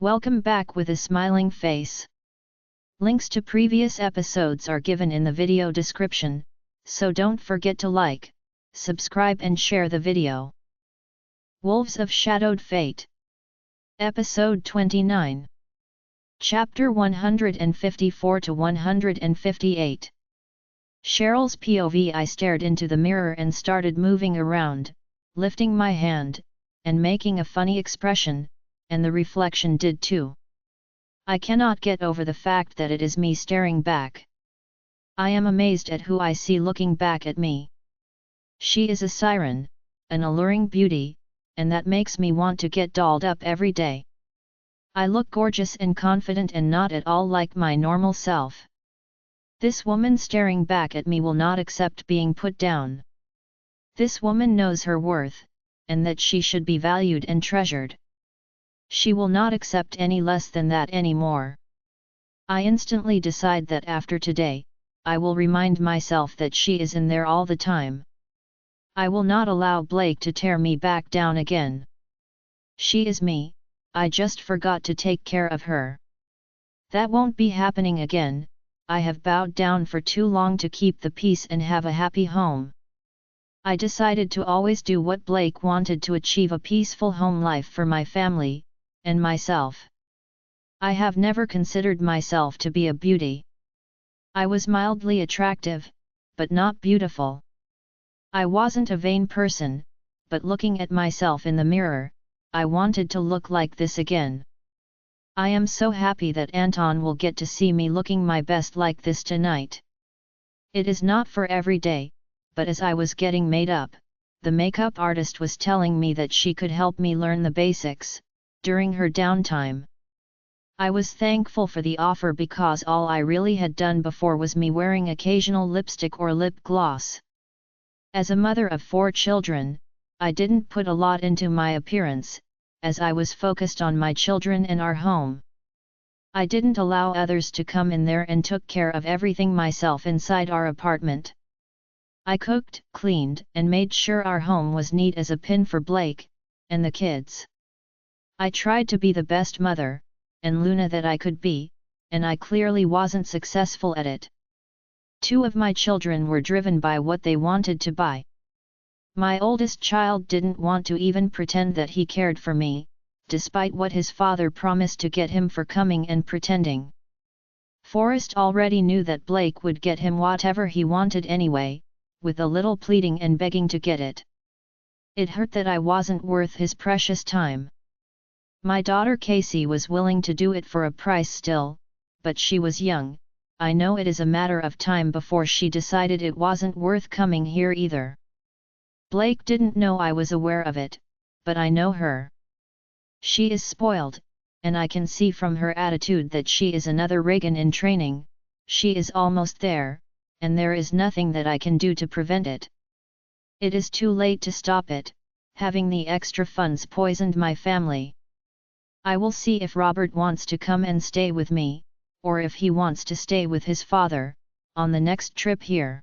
Welcome back with a smiling face. Links to previous episodes are given in the video description, so don't forget to like, subscribe and share the video. Wolves of Shadowed Fate. Episode 29. Chapter 154 to 158. Cheryl's POV. I stared into the mirror and started moving around, lifting my hand, and making a funny expression, and the reflection did too. I cannot get over the fact that it is me staring back. I am amazed at who I see looking back at me. She is a siren, an alluring beauty, and that makes me want to get dolled up every day. I look gorgeous and confident and not at all like my normal self. This woman staring back at me will not accept being put down. This woman knows her worth, and that she should be valued and treasured. She will not accept any less than that anymore. I instantly decide that after today, I will remind myself that she is in there all the time. I will not allow Blake to tear me back down again. She is me, I just forgot to take care of her. That won't be happening again. I have bowed down for too long to keep the peace and have a happy home. I decided to always do what Blake wanted, to achieve a peaceful home life for my family, and myself. I have never considered myself to be a beauty. I was mildly attractive, but not beautiful. I wasn't a vain person, but looking at myself in the mirror, I wanted to look like this again. I am so happy that Anton will get to see me looking my best like this tonight. It is not for every day, but as I was getting made up, the makeup artist was telling me that she could help me learn the basics, during her downtime. I was thankful for the offer because all I really had done before was me wearing occasional lipstick or lip gloss. As a mother of 4 children, I didn't put a lot into my appearance, as I was focused on my children and our home. I didn't allow others to come in there and took care of everything myself inside our apartment. I cooked, cleaned, and made sure our home was neat as a pin for Blake and the kids. I tried to be the best mother and Luna that I could be, and I clearly wasn't successful at it. 2 of my children were driven by what they wanted to buy. My oldest child didn't want to even pretend that he cared for me, despite what his father promised to get him for coming and pretending. Forrest already knew that Blake would get him whatever he wanted anyway, with a little pleading and begging to get it. It hurt that I wasn't worth his precious time. My daughter Casey was willing to do it for a price still, but she was young. I know it is a matter of time before she decided it wasn't worth coming here either. Blake didn't know I was aware of it, but I know her. She is spoiled, and I can see from her attitude that she is another Reagan in training. She is almost there, and there is nothing that I can do to prevent it. It is too late to stop it. Having the extra funds poisoned my family. I will see if Robert wants to come and stay with me, or if he wants to stay with his father, on the next trip here.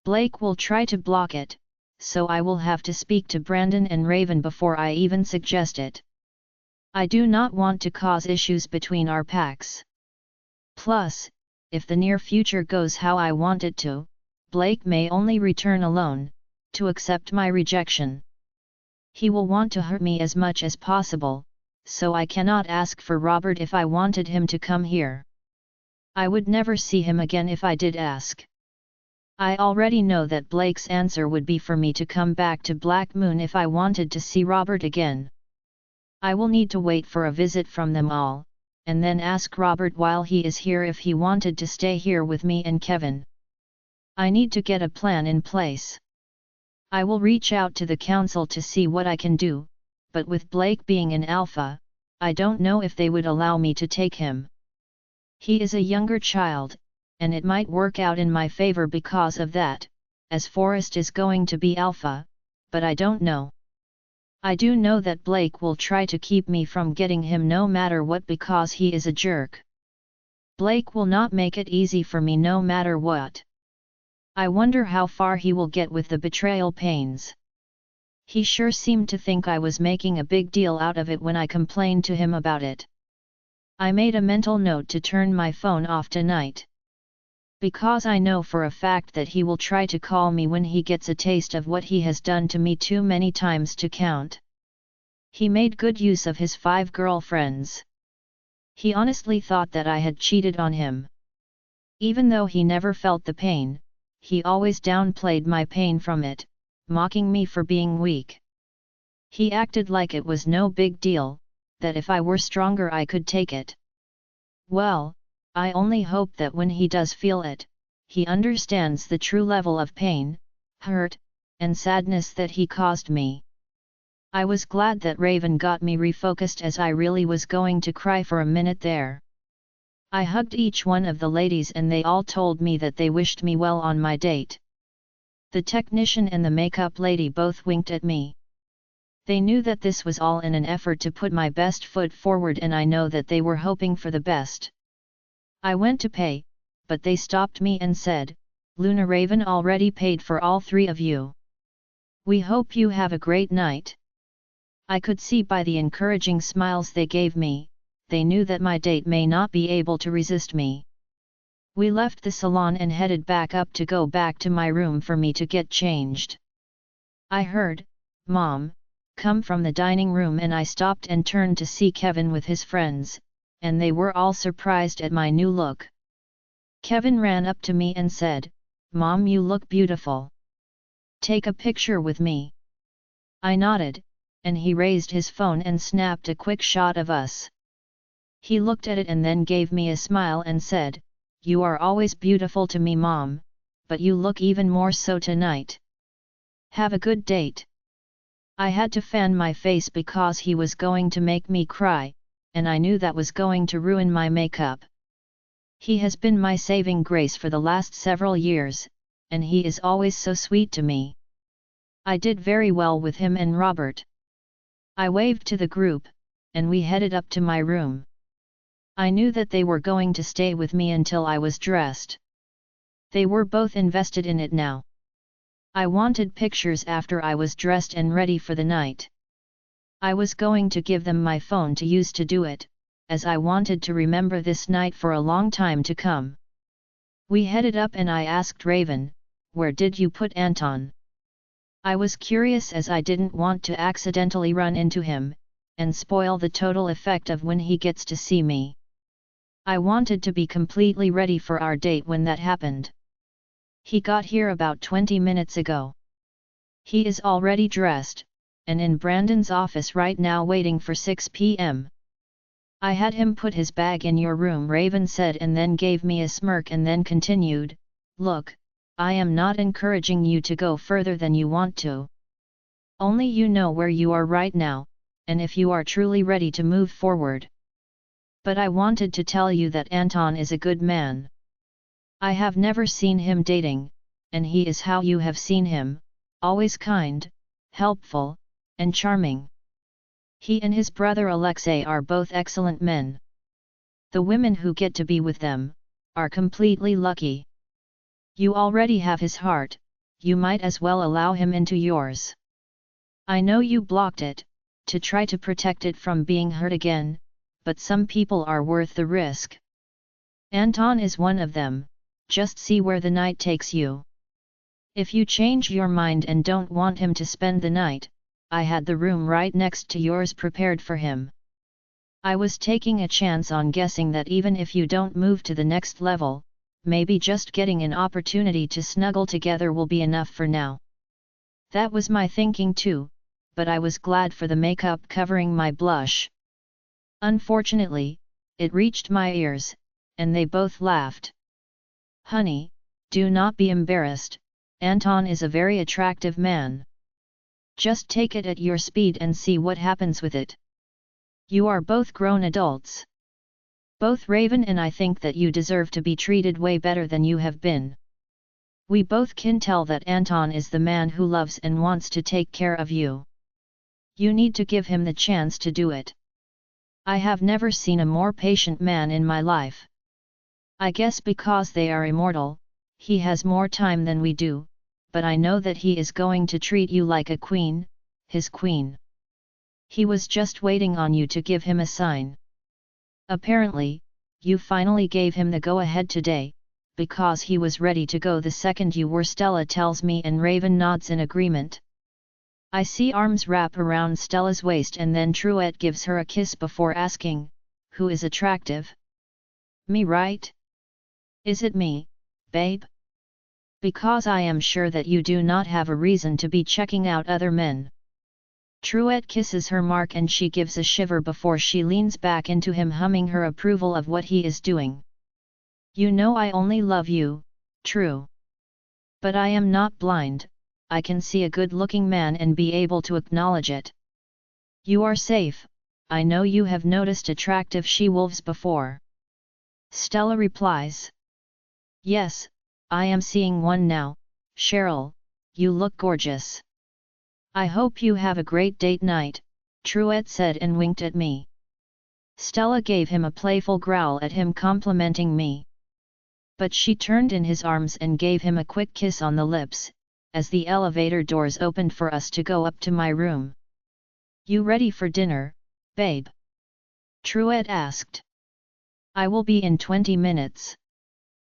Blake will try to block it, so I will have to speak to Brandon and Raven before I even suggest it. I do not want to cause issues between our packs. Plus, if the near future goes how I want it to, Blake may only return alone, to accept my rejection. He will want to hurt me as much as possible, so I cannot ask for Robert if I wanted him to come here. I would never see him again if I did ask. I already know that Blake's answer would be for me to come back to Black Moon if I wanted to see Robert again. I will need to wait for a visit from them all, and then ask Robert while he is here if he wanted to stay here with me and Kevin. I need to get a plan in place. I will reach out to the council to see what I can do, but with Blake being an alpha, I don't know if they would allow me to take him. He is a younger child, and it might work out in my favor because of that, as Forrest is going to be alpha, but I don't know. I do know that Blake will try to keep me from getting him no matter what because he is a jerk. Blake will not make it easy for me no matter what. I wonder how far he will get with the betrayal pains. He sure seemed to think I was making a big deal out of it when I complained to him about it. I made a mental note to turn my phone off tonight. Because I know for a fact that he will try to call me when he gets a taste of what he has done to me too many times to count. He made good use of his 5 girlfriends. He honestly thought that I had cheated on him. Even though he never felt the pain, he always downplayed my pain from it, mocking me for being weak. He acted like it was no big deal, that if I were stronger I could take it. Well, I only hope that when he does feel it, he understands the true level of pain, hurt, and sadness that he caused me. I was glad that Raven got me refocused, as I really was going to cry for a minute there. I hugged each one of the ladies and they all told me that they wished me well on my date. The technician and the makeup lady both winked at me. They knew that this was all in an effort to put my best foot forward, and I know that they were hoping for the best. I went to pay, but they stopped me and said, "Luna, Raven already paid for all 3 of you. We hope you have a great night." I could see by the encouraging smiles they gave me, they knew that my date may not be able to resist me. We left the salon and headed back up to go back to my room for me to get changed. I heard, "Mom," come from the dining room, and I stopped and turned to see Kevin with his friends, and they were all surprised at my new look. Kevin ran up to me and said, "Mom, you look beautiful. Take a picture with me." I nodded, and he raised his phone and snapped a quick shot of us. He looked at it and then gave me a smile and said, "You are always beautiful to me, Mom, but you look even more so tonight. Have a good date." I had to fan my face because he was going to make me cry, and I knew that was going to ruin my makeup. He has been my saving grace for the last several years, and he is always so sweet to me. I did very well with him and Robert. I waved to the group, and we headed up to my room. I knew that they were going to stay with me until I was dressed. They were both invested in it now. I wanted pictures after I was dressed and ready for the night. I was going to give them my phone to use to do it, as I wanted to remember this night for a long time to come. We headed up and I asked Raven, "Where did you put Anton?" I was curious as I didn't want to accidentally run into him, and spoil the total effect of when he gets to see me. I wanted to be completely ready for our date when that happened. He got here about 20 minutes ago. He is already dressed, and in Brandon's office right now waiting for 6 p.m. "I had him put his bag in your room," Raven said, and then gave me a smirk and then continued, "Look, I am not encouraging you to go further than you want to. Only you know where you are right now, and if you are truly ready to move forward. But I wanted to tell you that Anton is a good man. I have never seen him dating, and he is how you have seen him, always kind, helpful, and charming. He and his brother Alexei are both excellent men. The women who get to be with them are completely lucky. You already have his heart, you might as well allow him into yours. I know you blocked it, to try to protect it from being hurt again, but some people are worth the risk. Anton is one of them, just see where the night takes you. If you change your mind and don't want him to spend the night, I had the room right next to yours prepared for him. I was taking a chance on guessing that even if you don't move to the next level, maybe just getting an opportunity to snuggle together will be enough for now. That was my thinking too, but I was glad for the makeup covering my blush. Unfortunately, it reached my ears, and they both laughed. Honey, do not be embarrassed, Anton is a very attractive man. Just take it at your speed and see what happens with it. You are both grown adults. Both Raven and I think that you deserve to be treated way better than you have been. We both can tell that Anton is the man who loves and wants to take care of you. You need to give him the chance to do it. I have never seen a more patient man in my life. I guess because they are immortal, he has more time than we do, but I know that he is going to treat you like a queen, his queen. He was just waiting on you to give him a sign. Apparently, you finally gave him the go-ahead today, because he was ready to go the second you were. Stella tells me, and Raven nods in agreement. I see arms wrap around Stella's waist, and then Truette gives her a kiss before asking, "Who is attractive?" "Me, right? Is it me, babe? Because I am sure that you do not have a reason to be checking out other men." Truette kisses her mark and she gives a shiver before she leans back into him, humming her approval of what he is doing. "You know I only love you, True. But I am not blind, I can see a good-looking man and be able to acknowledge it. You are safe, I know you have noticed attractive she-wolves before." Stella replies. "Yes, I am seeing one now, Cheryl, you look gorgeous." "I hope you have a great date night," Truette said and winked at me. Stella gave him a playful growl at him complimenting me. But she turned in his arms and gave him a quick kiss on the lips, as the elevator doors opened for us to go up to my room. "You ready for dinner, babe?" Truette asked. "I will be in 20 minutes.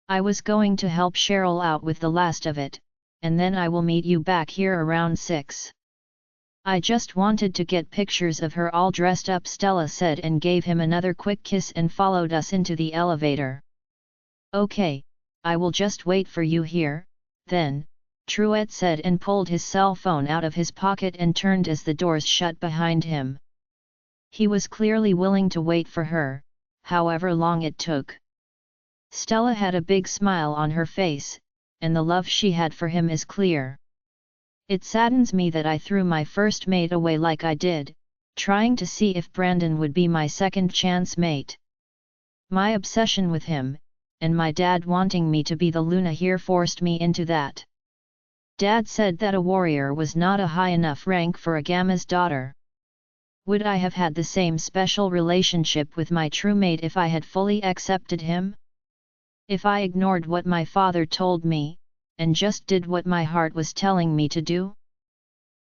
I was going to help Cheryl out with the last of it, and then I will meet you back here around 6. I just wanted to get pictures of her all dressed up," Stella said, and gave him another quick kiss and followed us into the elevator. "Okay, I will just wait for you here, then," Truette said and pulled his cell phone out of his pocket and turned as the doors shut behind him. He was clearly willing to wait for her, however long it took. Stella had a big smile on her face, and the love she had for him is clear. It saddens me that I threw my first mate away like I did, trying to see if Brandon would be my second chance mate. My obsession with him, and my dad wanting me to be the Luna here, forced me into that. Dad said that a warrior was not a high enough rank for a Gamma's daughter. Would I have had the same special relationship with my true mate if I had fully accepted him? If I ignored what my father told me, and just did what my heart was telling me to do?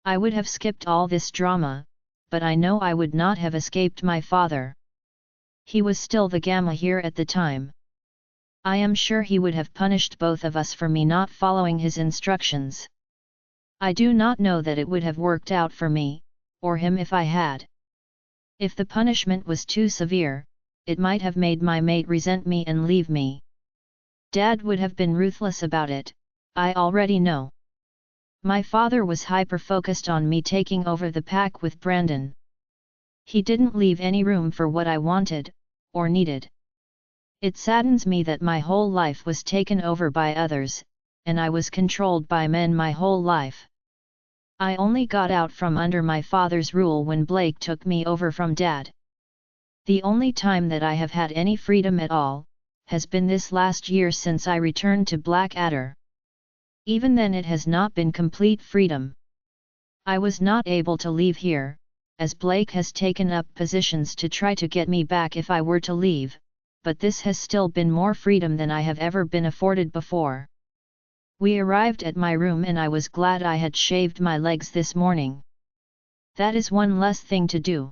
I would have skipped all this drama, but I know I would not have escaped my father. He was still the Gamma here at the time. I am sure he would have punished both of us for me not following his instructions. I do not know that it would have worked out for me, or him if I had. If the punishment was too severe, it might have made my mate resent me and leave me. Dad would have been ruthless about it, I already know. My father was hyper-focused on me taking over the pack with Brandon. He didn't leave any room for what I wanted, or needed. It saddens me that my whole life was taken over by others, and I was controlled by men my whole life. I only got out from under my father's rule when Blake took me over from Dad. The only time that I have had any freedom at all, has been this last year since I returned to Blackadder. Even then it has not been complete freedom. I was not able to leave here, as Blake has taken up positions to try to get me back if I were to leave, but this has still been more freedom than I have ever been afforded before. We arrived at my room and I was glad I had shaved my legs this morning. That is one less thing to do.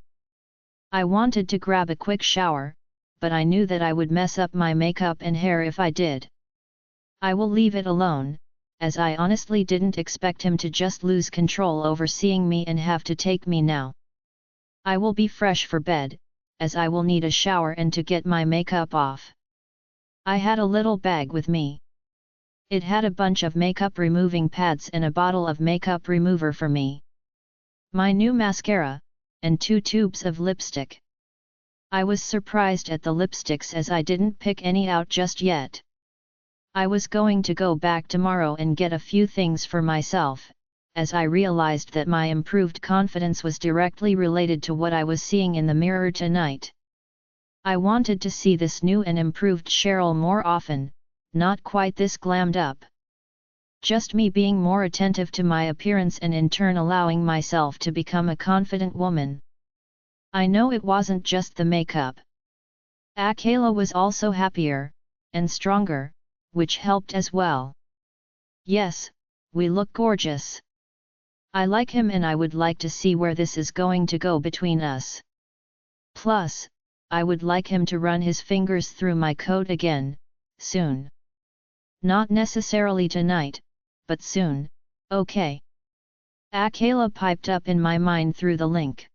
I wanted to grab a quick shower, but I knew that I would mess up my makeup and hair if I did. I will leave it alone, as I honestly didn't expect him to just lose control over seeing me and have to take me now. I will be fresh for bed, as I will need a shower and to get my makeup off. I had a little bag with me. It had a bunch of makeup removing pads and a bottle of makeup remover for me, my new mascara, and 2 tubes of lipstick. I was surprised at the lipsticks as I didn't pick any out just yet. I was going to go back tomorrow and get a few things for myself, as I realized that my improved confidence was directly related to what I was seeing in the mirror tonight. I wanted to see this new and improved Cheryl more often, not quite this glammed up. Just me being more attentive to my appearance and in turn allowing myself to become a confident woman. I know it wasn't just the makeup. Akela was also happier, and stronger, which helped as well. Yes, we look gorgeous. I like him and I would like to see where this is going to go between us. Plus, I would like him to run his fingers through my coat again, soon. Not necessarily tonight, but soon, okay. Akela piped up in my mind through the link.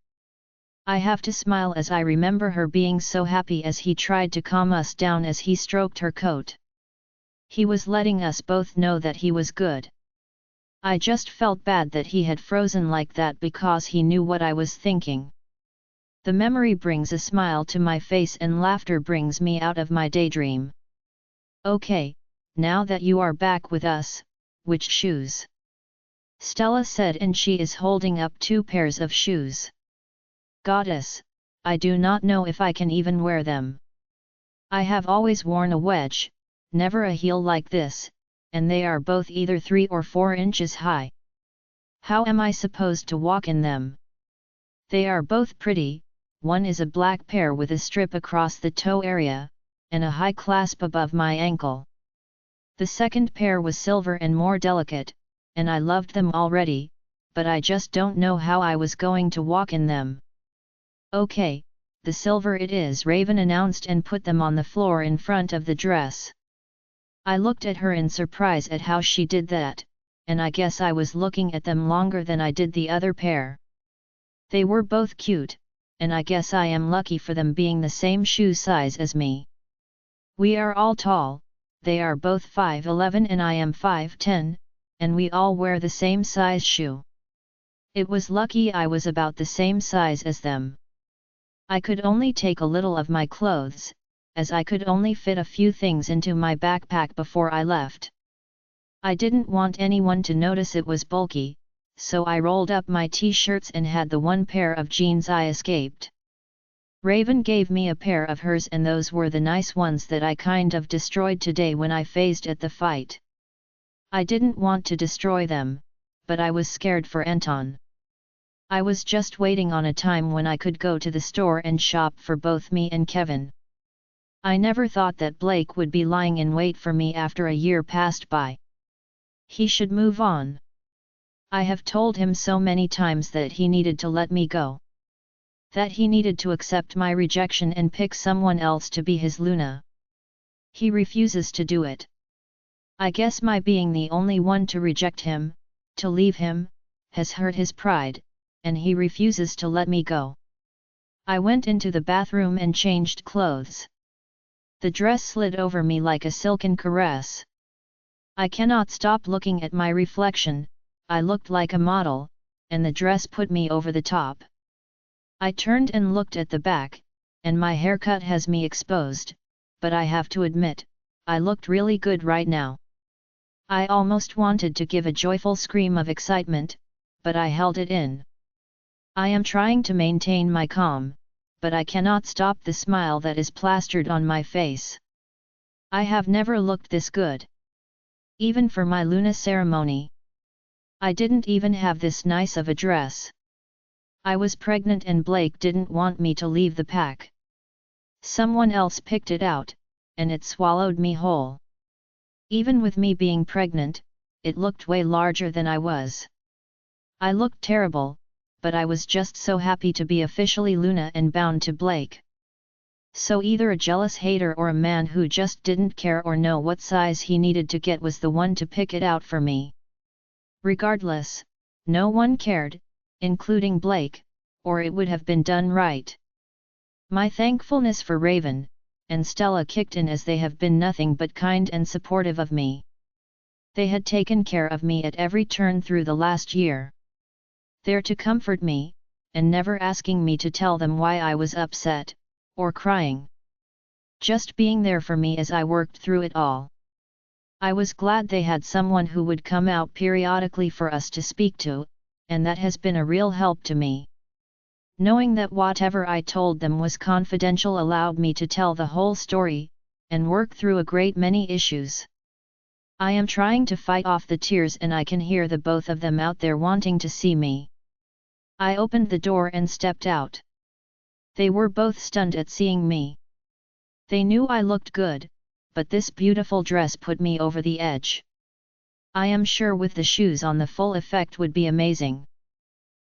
I have to smile as I remember her being so happy as he tried to calm us down as he stroked her coat. He was letting us both know that he was good. I just felt bad that he had frozen like that because he knew what I was thinking. The memory brings a smile to my face and laughter brings me out of my daydream. Okay, now that you are back with us, which shoes? Stella said, and she is holding up 2 pairs of shoes. Goddess, I do not know if I can even wear them. I have always worn a wedge, never a heel like this, and they are both either 3 or 4 inches high. How am I supposed to walk in them? They are both pretty, one is a black pair with a strip across the toe area, and a high clasp above my ankle. The second pair was silver and more delicate, and I loved them already, but I just don't know how I was going to walk in them. Okay, the silver it is, Raven announced and put them on the floor in front of the dress. I looked at her in surprise at how she did that, and I guess I was looking at them longer than I did the other pair. They were both cute, and I guess I am lucky for them being the same shoe size as me. We are all tall, they are both 5'11" and I am 5'10", and we all wear the same size shoe. It was lucky I was about the same size as them. I could only take a little of my clothes, as I could only fit a few things into my backpack before I left. I didn't want anyone to notice it was bulky, so I rolled up my t-shirts and had the 1 pair of jeans I escaped. Raven gave me a pair of hers, and those were the nice ones that I kind of destroyed today when I phased at the fight. I didn't want to destroy them, but I was scared for Anton. I was just waiting on a time when I could go to the store and shop for both me and Kevin. I never thought that Blake would be lying in wait for me after a year passed by. He should move on. I have told him so many times that he needed to let me go. That he needed to accept my rejection and pick someone else to be his Luna. He refuses to do it. I guess my being the only one to reject him, to leave him, has hurt his pride, and he refuses to let me go. I went into the bathroom and changed clothes. The dress slid over me like a silken caress. I cannot stop looking at my reflection. I looked like a model, and the dress put me over the top. I turned and looked at the back, and my haircut has me exposed, but I have to admit, I looked really good right now. I almost wanted to give a joyful scream of excitement, but I held it in. I am trying to maintain my calm, but I cannot stop the smile that is plastered on my face. I have never looked this good. Even for my Luna ceremony. I didn't even have this nice of a dress. I was pregnant and Blake didn't want me to leave the pack. Someone else picked it out, and it swallowed me whole. Even with me being pregnant, it looked way larger than I was. I looked terrible, but I was just so happy to be officially Luna and bound to Blake. So either a jealous hater or a man who just didn't care or know what size he needed to get was the one to pick it out for me. Regardless, no one cared, including Blake, or it would have been done right. My thankfulness for Raven and Stella kicked in as they have been nothing but kind and supportive of me. They had taken care of me at every turn through the last year. There to comfort me, and never asking me to tell them why I was upset, or crying. Just being there for me as I worked through it all. I was glad they had someone who would come out periodically for us to speak to, and that has been a real help to me. Knowing that whatever I told them was confidential allowed me to tell the whole story, and work through a great many issues. I am trying to fight off the tears and I can hear the both of them out there wanting to see me. I opened the door and stepped out. They were both stunned at seeing me. They knew I looked good, but this beautiful dress put me over the edge. I am sure with the shoes on the full effect would be amazing.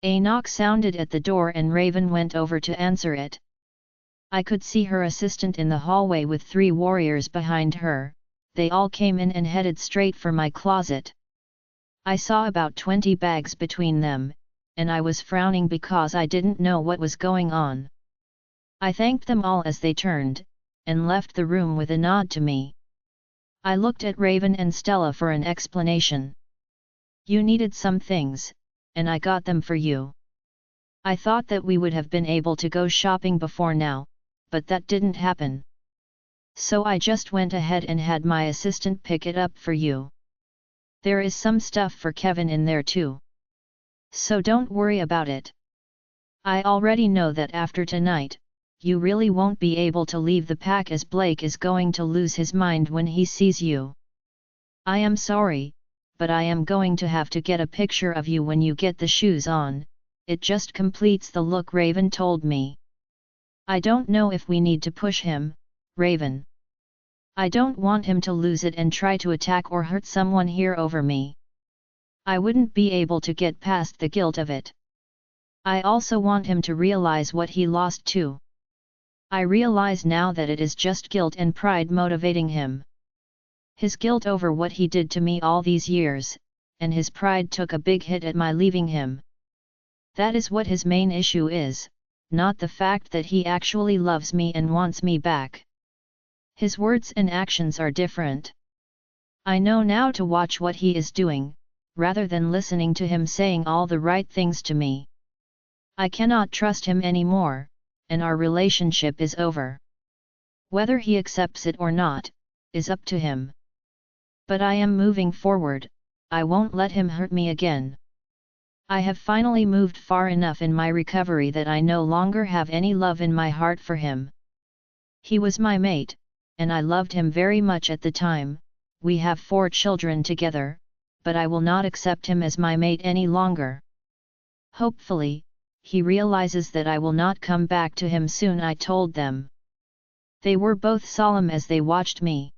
A knock sounded at the door and Raven went over to answer it. I could see her assistant in the hallway with 3 warriors behind her. They all came in and headed straight for my closet. I saw about 20 bags between them, and I was frowning because I didn't know what was going on. I thanked them all as they turned, and left the room with a nod to me. I looked at Raven and Stella for an explanation. You needed some things, and I got them for you. I thought that we would have been able to go shopping before now, but that didn't happen. So I just went ahead and had my assistant pick it up for you. There is some stuff for Kevin in there too. So don't worry about it. I already know that after tonight, you really won't be able to leave the pack as Blake is going to lose his mind when he sees you. I am sorry, but I am going to have to get a picture of you when you get the shoes on. It just completes the look, Raven told me. I don't know if we need to push him, Raven. I don't want him to lose it and try to attack or hurt someone here over me. I wouldn't be able to get past the guilt of it. I also want him to realize what he lost too. I realize now that it is just guilt and pride motivating him. His guilt over what he did to me all these years, and his pride took a big hit at my leaving him. That is what his main issue is, not the fact that he actually loves me and wants me back. His words and actions are different. I know now to watch what he is doing, rather than listening to him saying all the right things to me. I cannot trust him anymore, and our relationship is over. Whether he accepts it or not, is up to him. But I am moving forward, I won't let him hurt me again. I have finally moved far enough in my recovery that I no longer have any love in my heart for him. He was my mate, and I loved him very much at the time. We have 4 children together, but I will not accept him as my mate any longer. Hopefully, he realizes that I will not come back to him soon, I told them. They were both solemn as they watched me.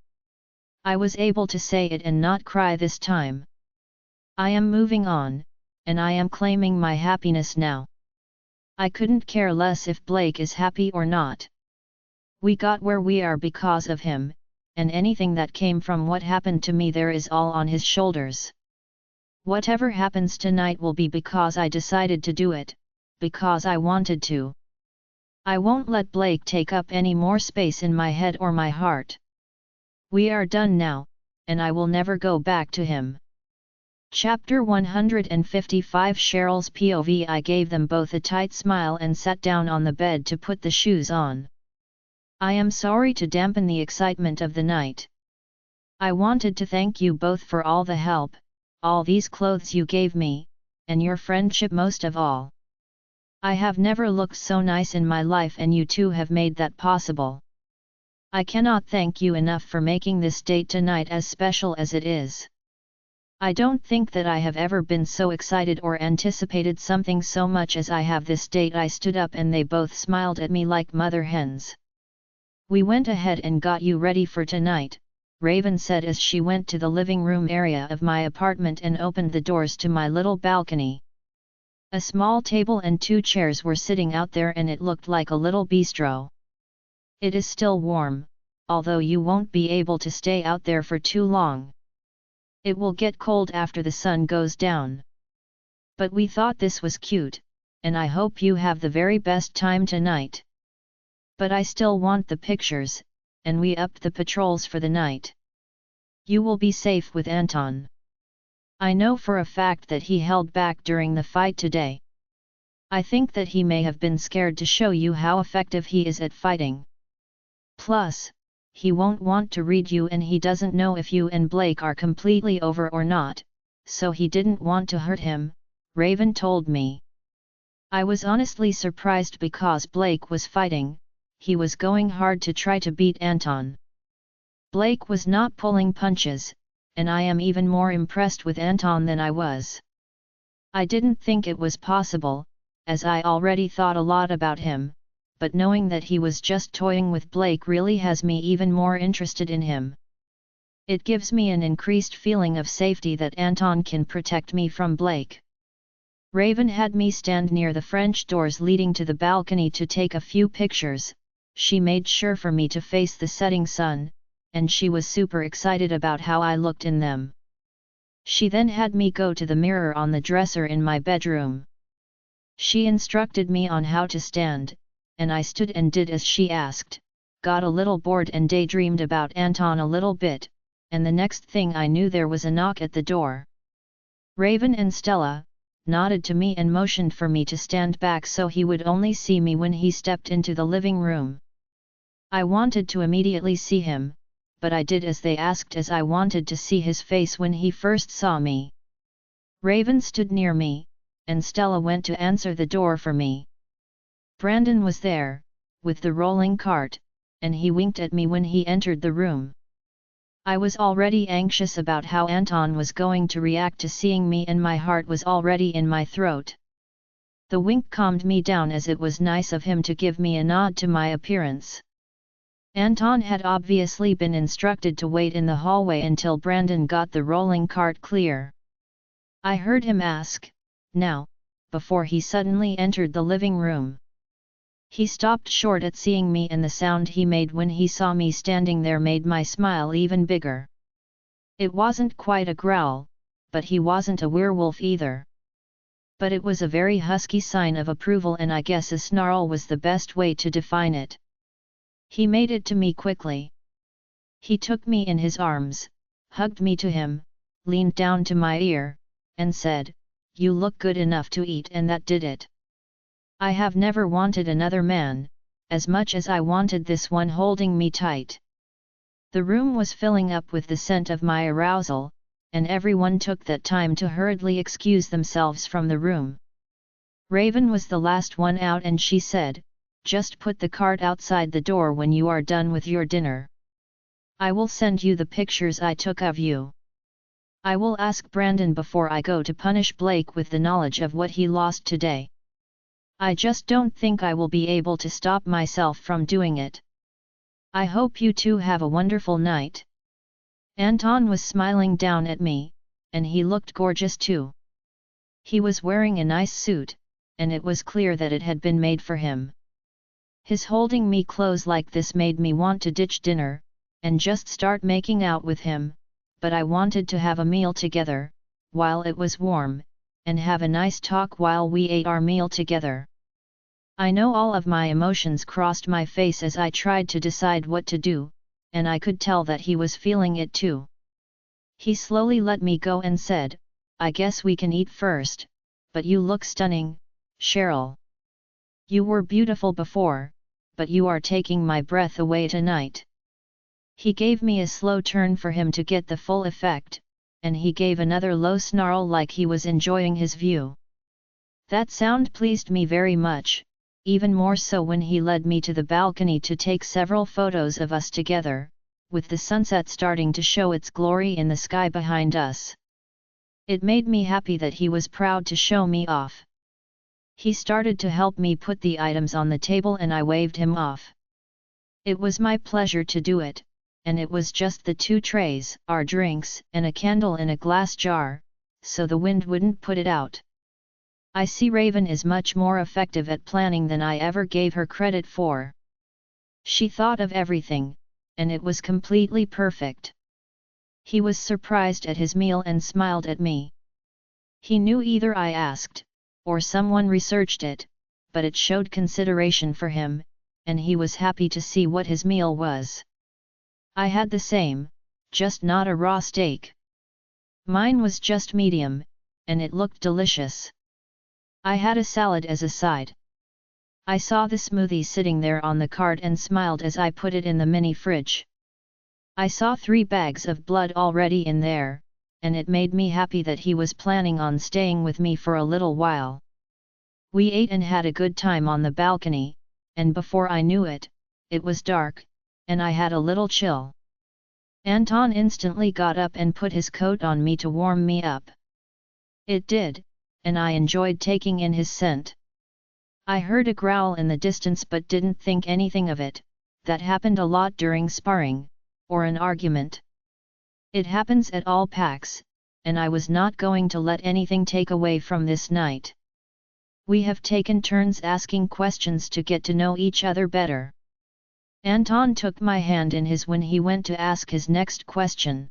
I was able to say it and not cry this time. I am moving on, and I am claiming my happiness now. I couldn't care less if Blake is happy or not. We got where we are because of him, and anything that came from what happened to me there is all on his shoulders. Whatever happens tonight will be because I decided to do it, because I wanted to. I won't let Blake take up any more space in my head or my heart. We are done now, and I will never go back to him. Chapter 155 Cheryl's POV. I gave them both a tight smile and sat down on the bed to put the shoes on. I am sorry to dampen the excitement of the night. I wanted to thank you both for all the help, all these clothes you gave me, and your friendship most of all. I have never looked so nice in my life and you two have made that possible. I cannot thank you enough for making this date tonight as special as it is. I don't think that I have ever been so excited or anticipated something so much as I have this date. I stood up and they both smiled at me like mother hens. We went ahead and got you ready for tonight, Raven said as she went to the living room area of my apartment and opened the doors to my little balcony. A small table and 2 chairs were sitting out there and it looked like a little bistro. It is still warm, although you won't be able to stay out there for too long. It will get cold after the sun goes down. But we thought this was cute, and I hope you have the very best time tonight. But I still want the pictures, and we upped the patrols for the night. You will be safe with Anton. I know for a fact that he held back during the fight today. I think that he may have been scared to show you how effective he is at fighting. Plus, he won't want to read you and he doesn't know if you and Blake are completely over or not, so he didn't want to hurt him, Raven told me. I was honestly surprised because Blake was fighting, he was going hard to try to beat Anton. Blake was not pulling punches, and I am even more impressed with Anton than I was. I didn't think it was possible, as I already thought a lot about him, but knowing that he was just toying with Blake really has me even more interested in him. It gives me an increased feeling of safety that Anton can protect me from Blake. Raven had me stand near the French doors leading to the balcony to take a few pictures. she made sure for me to face the setting sun, and she was super excited about how I looked in them. She then had me go to the mirror on the dresser in my bedroom. She instructed me on how to stand, and I stood and did as she asked, got a little bored and daydreamed about Anton a little bit, and the next thing I knew there was a knock at the door. Raven and Stella nodded to me and motioned for me to stand back so he would only see me when he stepped into the living room. I wanted to immediately see him, but I did as they asked as I wanted to see his face when he first saw me. Raven stood near me, and Stella went to answer the door for me. Brandon was there, with the rolling cart, and he winked at me when he entered the room. I was already anxious about how Anton was going to react to seeing me and my heart was already in my throat. The wink calmed me down as it was nice of him to give me a nod to my appearance. Anton had obviously been instructed to wait in the hallway until Brandon got the rolling cart clear. I heard him ask, "Now," before he suddenly entered the living room. He stopped short at seeing me and the sound he made when he saw me standing there made my smile even bigger. It wasn't quite a growl, but he wasn't a werewolf either. But it was a very husky sign of approval and I guess a snarl was the best way to define it. He made it to me quickly. He took me in his arms, hugged me to him, leaned down to my ear, and said, "You look good enough to eat," and that did it. I have never wanted another man, as much as I wanted this one holding me tight. The room was filling up with the scent of my arousal, and everyone took that time to hurriedly excuse themselves from the room. Raven was the last one out and she said, "Just put the cart outside the door when you are done with your dinner. I will send you the pictures I took of you. I will ask Brandon before I go to punish Blake with the knowledge of what he lost today. I just don't think I will be able to stop myself from doing it. I hope you two have a wonderful night." Anton was smiling down at me, and he looked gorgeous too. He was wearing a nice suit, and it was clear that it had been made for him. His holding me close like this made me want to ditch dinner, and just start making out with him, but I wanted to have a meal together, while it was warm, and have a nice talk while we ate our meal together. I know all of my emotions crossed my face as I tried to decide what to do, and I could tell that he was feeling it too. He slowly let me go and said, "I guess we can eat first, but you look stunning, Cheryl. You were beautiful before, but you are taking my breath away tonight." He gave me a slow turn for him to get the full effect, and he gave another low snarl like he was enjoying his view. That sound pleased me very much, even more so when he led me to the balcony to take several photos of us together, with the sunset starting to show its glory in the sky behind us. It made me happy that he was proud to show me off. He started to help me put the items on the table and I waved him off. It was my pleasure to do it, and it was just the 2 trays, our drinks, and a candle in a glass jar, so the wind wouldn't put it out. I see Raven is much more effective at planning than I ever gave her credit for. She thought of everything, and it was completely perfect. He was surprised at his meal and smiled at me. He knew either I asked, or someone researched it, but it showed consideration for him, and he was happy to see what his meal was. I had the same, just not a raw steak. Mine was just medium, and it looked delicious. I had a salad as a side. I saw the smoothie sitting there on the cart and smiled as I put it in the mini fridge. I saw 3 bags of blood already in there, and it made me happy that he was planning on staying with me for a little while. We ate and had a good time on the balcony, and before I knew it, it was dark, and I had a little chill. Anton instantly got up and put his coat on me to warm me up. It did, and I enjoyed taking in his scent. I heard a growl in the distance but didn't think anything of it. That happened a lot during sparring, or an argument. It happens at all packs, and I was not going to let anything take away from this night. We have taken turns asking questions to get to know each other better. Anton took my hand in his when he went to ask his next question.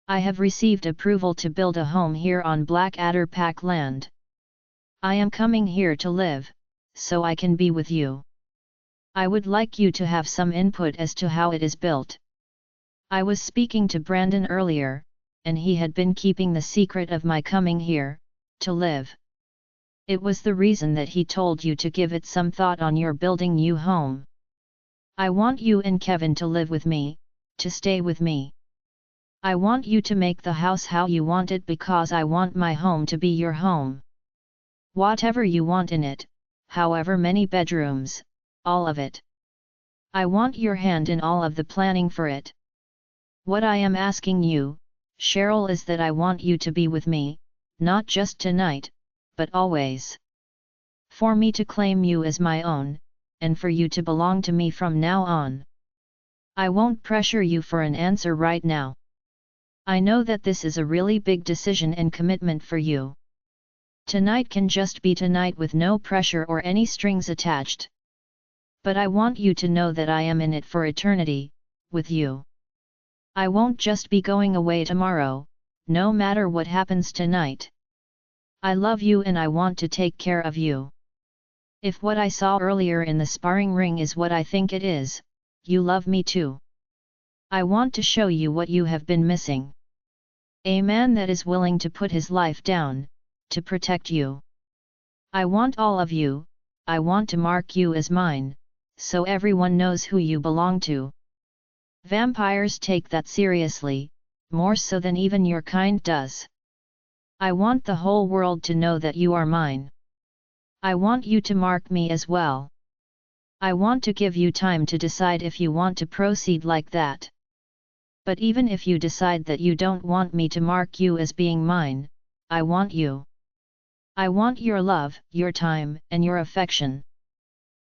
I have received approval to build a home here on Blackadder Pack land. I am coming here to live, so I can be with you. I would like you to have some input as to how it is built. I was speaking to Brandon earlier, and he had been keeping the secret of my coming here, to live. It was the reason that he told you to give it some thought on your building new home. I want you and Kevin to live with me, to stay with me. I want you to make the house how you want it because I want my home to be your home. Whatever you want in it, however many bedrooms, all of it. I want your hand in all of the planning for it. What I am asking you, Cheryl, is that I want you to be with me, not just tonight, but always. For me to claim you as my own, and for you to belong to me from now on. I won't pressure you for an answer right now. I know that this is a really big decision and commitment for you. Tonight can just be tonight with no pressure or any strings attached. But I want you to know that I am in it for eternity, with you. I won't just be going away tomorrow, no matter what happens tonight. I love you and I want to take care of you. If what I saw earlier in the sparring ring is what I think it is, you love me too. I want to show you what you have been missing. A man that is willing to put his life down, to protect you. I want all of you, I want to mark you as mine, so everyone knows who you belong to. Vampires take that seriously, more so than even your kind does. I want the whole world to know that you are mine. I want you to mark me as well. I want to give you time to decide if you want to proceed like that. But even if you decide that you don't want me to mark you as being mine, I want you. I want your love, your time, and your affection.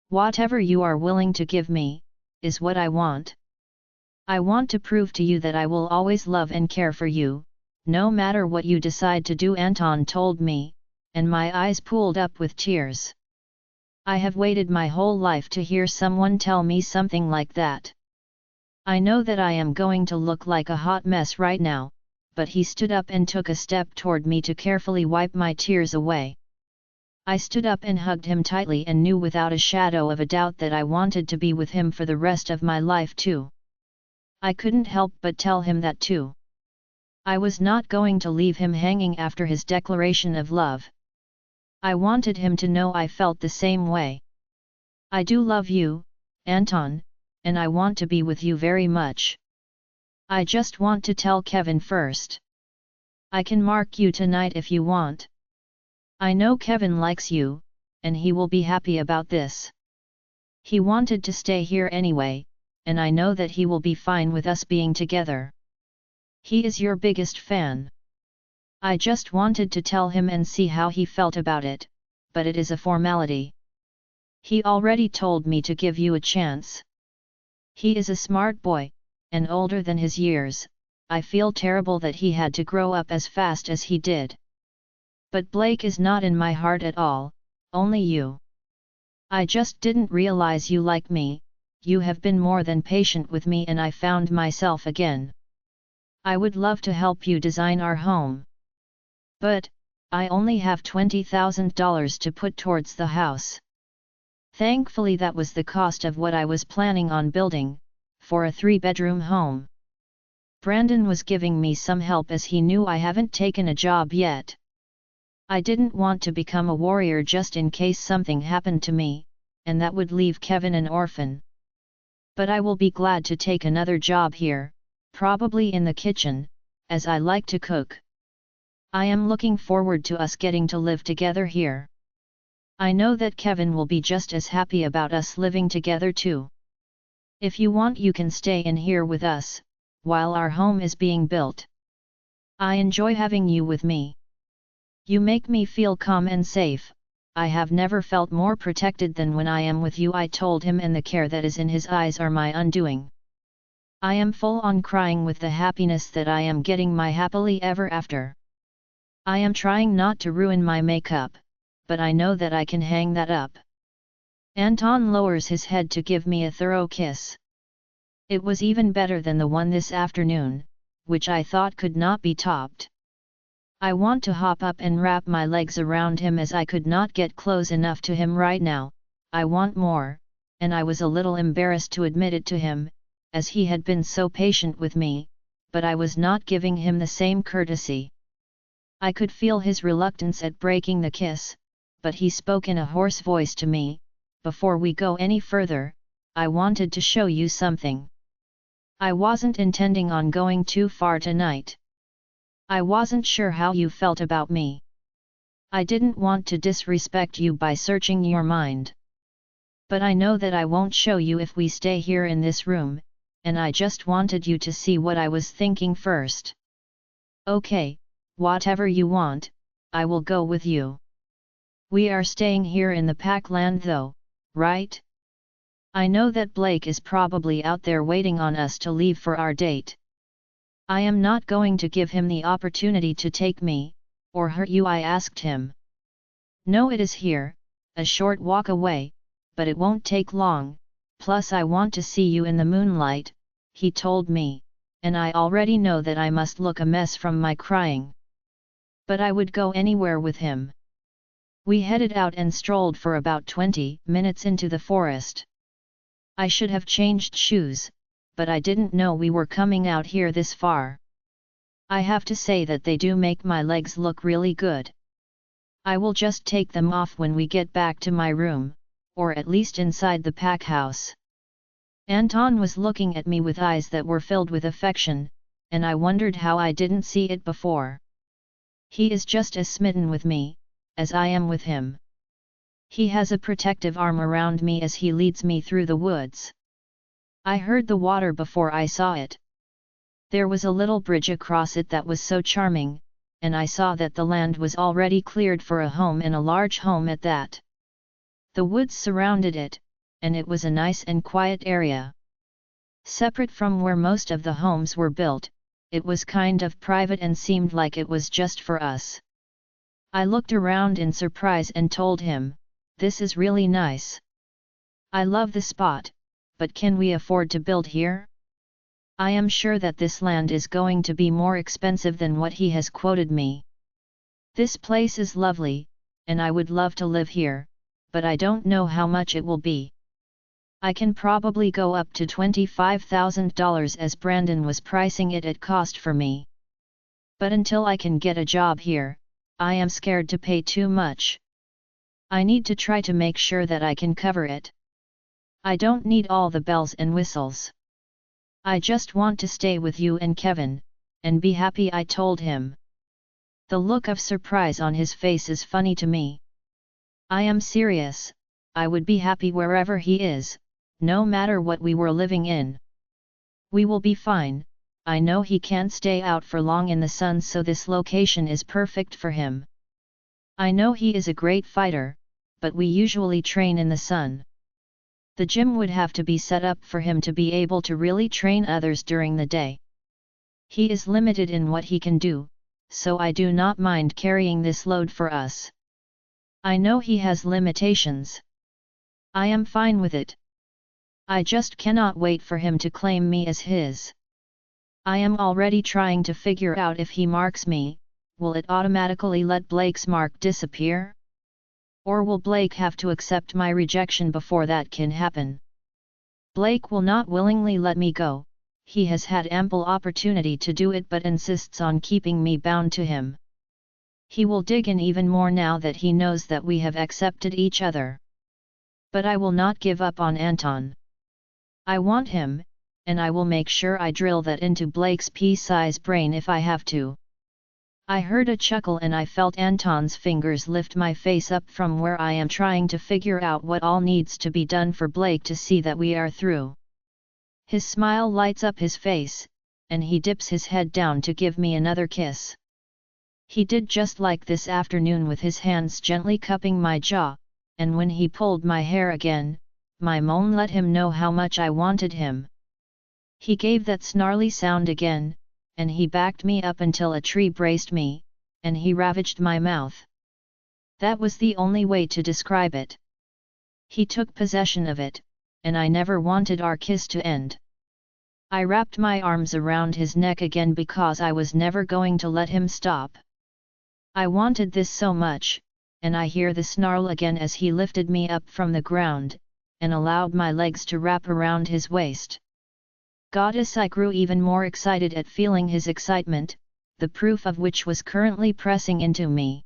Whatever you are willing to give me, is what I want. I want to prove to you that I will always love and care for you, no matter what you decide to do, Anton told me, and my eyes pooled up with tears. I have waited my whole life to hear someone tell me something like that. I know that I am going to look like a hot mess right now, but he stood up and took a step toward me to carefully wipe my tears away. I stood up and hugged him tightly and knew without a shadow of a doubt that I wanted to be with him for the rest of my life too. I couldn't help but tell him that too. I was not going to leave him hanging after his declaration of love. I wanted him to know I felt the same way. I do love you, Anton, and I want to be with you very much. I just want to tell Kevin first. I can mark you tonight if you want. I know Kevin likes you, and he will be happy about this. He wanted to stay here anyway, and I know that he will be fine with us being together. He is your biggest fan. I just wanted to tell him and see how he felt about it, but it is a formality. He already told me to give you a chance. He is a smart boy, and older than his years. I feel terrible that he had to grow up as fast as he did. But Blake is not in my heart at all, only you. I just didn't realize you like me. You have been more than patient with me and I found myself again. I would love to help you design our home. But, I only have $20,000 to put towards the house. Thankfully that was the cost of what I was planning on building, for a 3-bedroom home. Brandon was giving me some help as he knew I haven't taken a job yet. I didn't want to become a warrior just in case something happened to me, and that would leave Kevin an orphan. But I will be glad to take another job here, probably in the kitchen, as I like to cook. I am looking forward to us getting to live together here. I know that Kevin will be just as happy about us living together too. If you want, you can stay in here with us, while our home is being built. I enjoy having you with me. You make me feel calm and safe. I have never felt more protected than when I am with you, I told him, and the care that is in his eyes are my undoing. I am full on crying with the happiness that I am getting my happily ever after. I am trying not to ruin my makeup, but I know that I can hang that up. Anton lowers his head to give me a thorough kiss. It was even better than the one this afternoon, which I thought could not be topped. I want to hop up and wrap my legs around him as I could not get close enough to him right now. I want more, and I was a little embarrassed to admit it to him, as he had been so patient with me, but I was not giving him the same courtesy. I could feel his reluctance at breaking the kiss, but he spoke in a hoarse voice to me, "Before we go any further, I wanted to show you something. I wasn't intending on going too far tonight. I wasn't sure how you felt about me. I didn't want to disrespect you by searching your mind. But I know that I won't show you if we stay here in this room, and I just wanted you to see what I was thinking first. Okay, whatever you want, I will go with you. We are staying here in the Packland though, right? I know that Blake is probably out there waiting on us to leave for our date. I am not going to give him the opportunity to take me, or hurt you," I asked him. "No, it is here, a short walk away, but it won't take long, plus I want to see you in the moonlight," he told me, and I already know that I must look a mess from my crying. But I would go anywhere with him. We headed out and strolled for about 20 minutes into the forest. I should have changed shoes, but I didn't know we were coming out here this far. I have to say that they do make my legs look really good. I will just take them off when we get back to my room, or at least inside the pack house. Anton was looking at me with eyes that were filled with affection, and I wondered how I didn't see it before. He is just as smitten with me, as I am with him. He has a protective arm around me as he leads me through the woods. I heard the water before I saw it. There was a little bridge across it that was so charming, and I saw that the land was already cleared for a home, and a large home at that. The woods surrounded it, and it was a nice and quiet area. Separate from where most of the homes were built, it was kind of private and seemed like it was just for us. I looked around in surprise and told him, "This is really nice. I love the spot, but can we afford to build here? I am sure that this land is going to be more expensive than what he has quoted me. This place is lovely, and I would love to live here, but I don't know how much it will be. I can probably go up to $25,000 as Brandon was pricing it at cost for me. But until I can get a job here, I am scared to pay too much. I need to try to make sure that I can cover it. I don't need all the bells and whistles. I just want to stay with you and Kevin, and be happy," I told him. The look of surprise on his face is funny to me. I am serious. I would be happy wherever he is, no matter what we were living in. We will be fine. I know he can't stay out for long in the sun, so this location is perfect for him. I know he is a great fighter, but we usually train in the sun. The gym would have to be set up for him to be able to really train others during the day. He is limited in what he can do, so I do not mind carrying this load for us. I know he has limitations. I am fine with it. I just cannot wait for him to claim me as his. I am already trying to figure out if he marks me, will it automatically let Blake's mark disappear? Or will Blake have to accept my rejection before that can happen? Blake will not willingly let me go. He has had ample opportunity to do it but insists on keeping me bound to him. He will dig in even more now that he knows that we have accepted each other. But I will not give up on Anton. I want him, and I will make sure I drill that into Blake's pea-sized brain if I have to. I heard a chuckle and I felt Anton's fingers lift my face up from where I am trying to figure out what all needs to be done for Blake to see that we are through. His smile lights up his face, and he dips his head down to give me another kiss. He did just like this afternoon with his hands gently cupping my jaw, and when he pulled my hair again, my moan let him know how much I wanted him. He gave that snarly sound again, and he backed me up until a tree braced me, and he ravaged my mouth. That was the only way to describe it. He took possession of it, and I never wanted our kiss to end. I wrapped my arms around his neck again because I was never going to let him stop. I wanted this so much, and I hear the snarl again as he lifted me up from the ground, and allowed my legs to wrap around his waist. Goddess, I grew even more excited at feeling his excitement, the proof of which was currently pressing into me.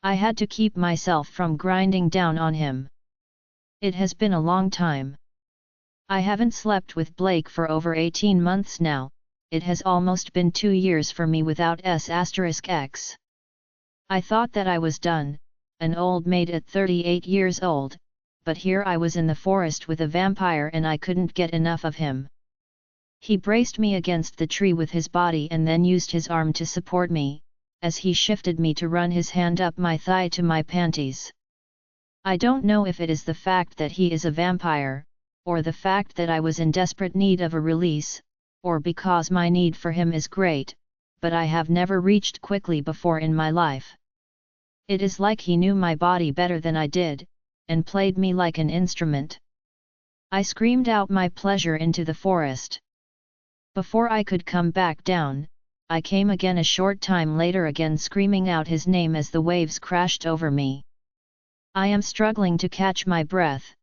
I had to keep myself from grinding down on him. It has been a long time. I haven't slept with Blake for over 18 months now. It has almost been 2 years for me without S**x. I thought that I was done, an old maid at 38 years old, but here I was in the forest with a vampire and I couldn't get enough of him. He braced me against the tree with his body and then used his arm to support me, as he shifted me to run his hand up my thigh to my panties. I don't know if it is the fact that he is a vampire, or the fact that I was in desperate need of a release, or because my need for him is great, but I have never reached quickly before in my life. It is like he knew my body better than I did, and played me like an instrument. I screamed out my pleasure into the forest. Before I could come back down, I came again a short time later, again screaming out his name as the waves crashed over me. I am struggling to catch my breath.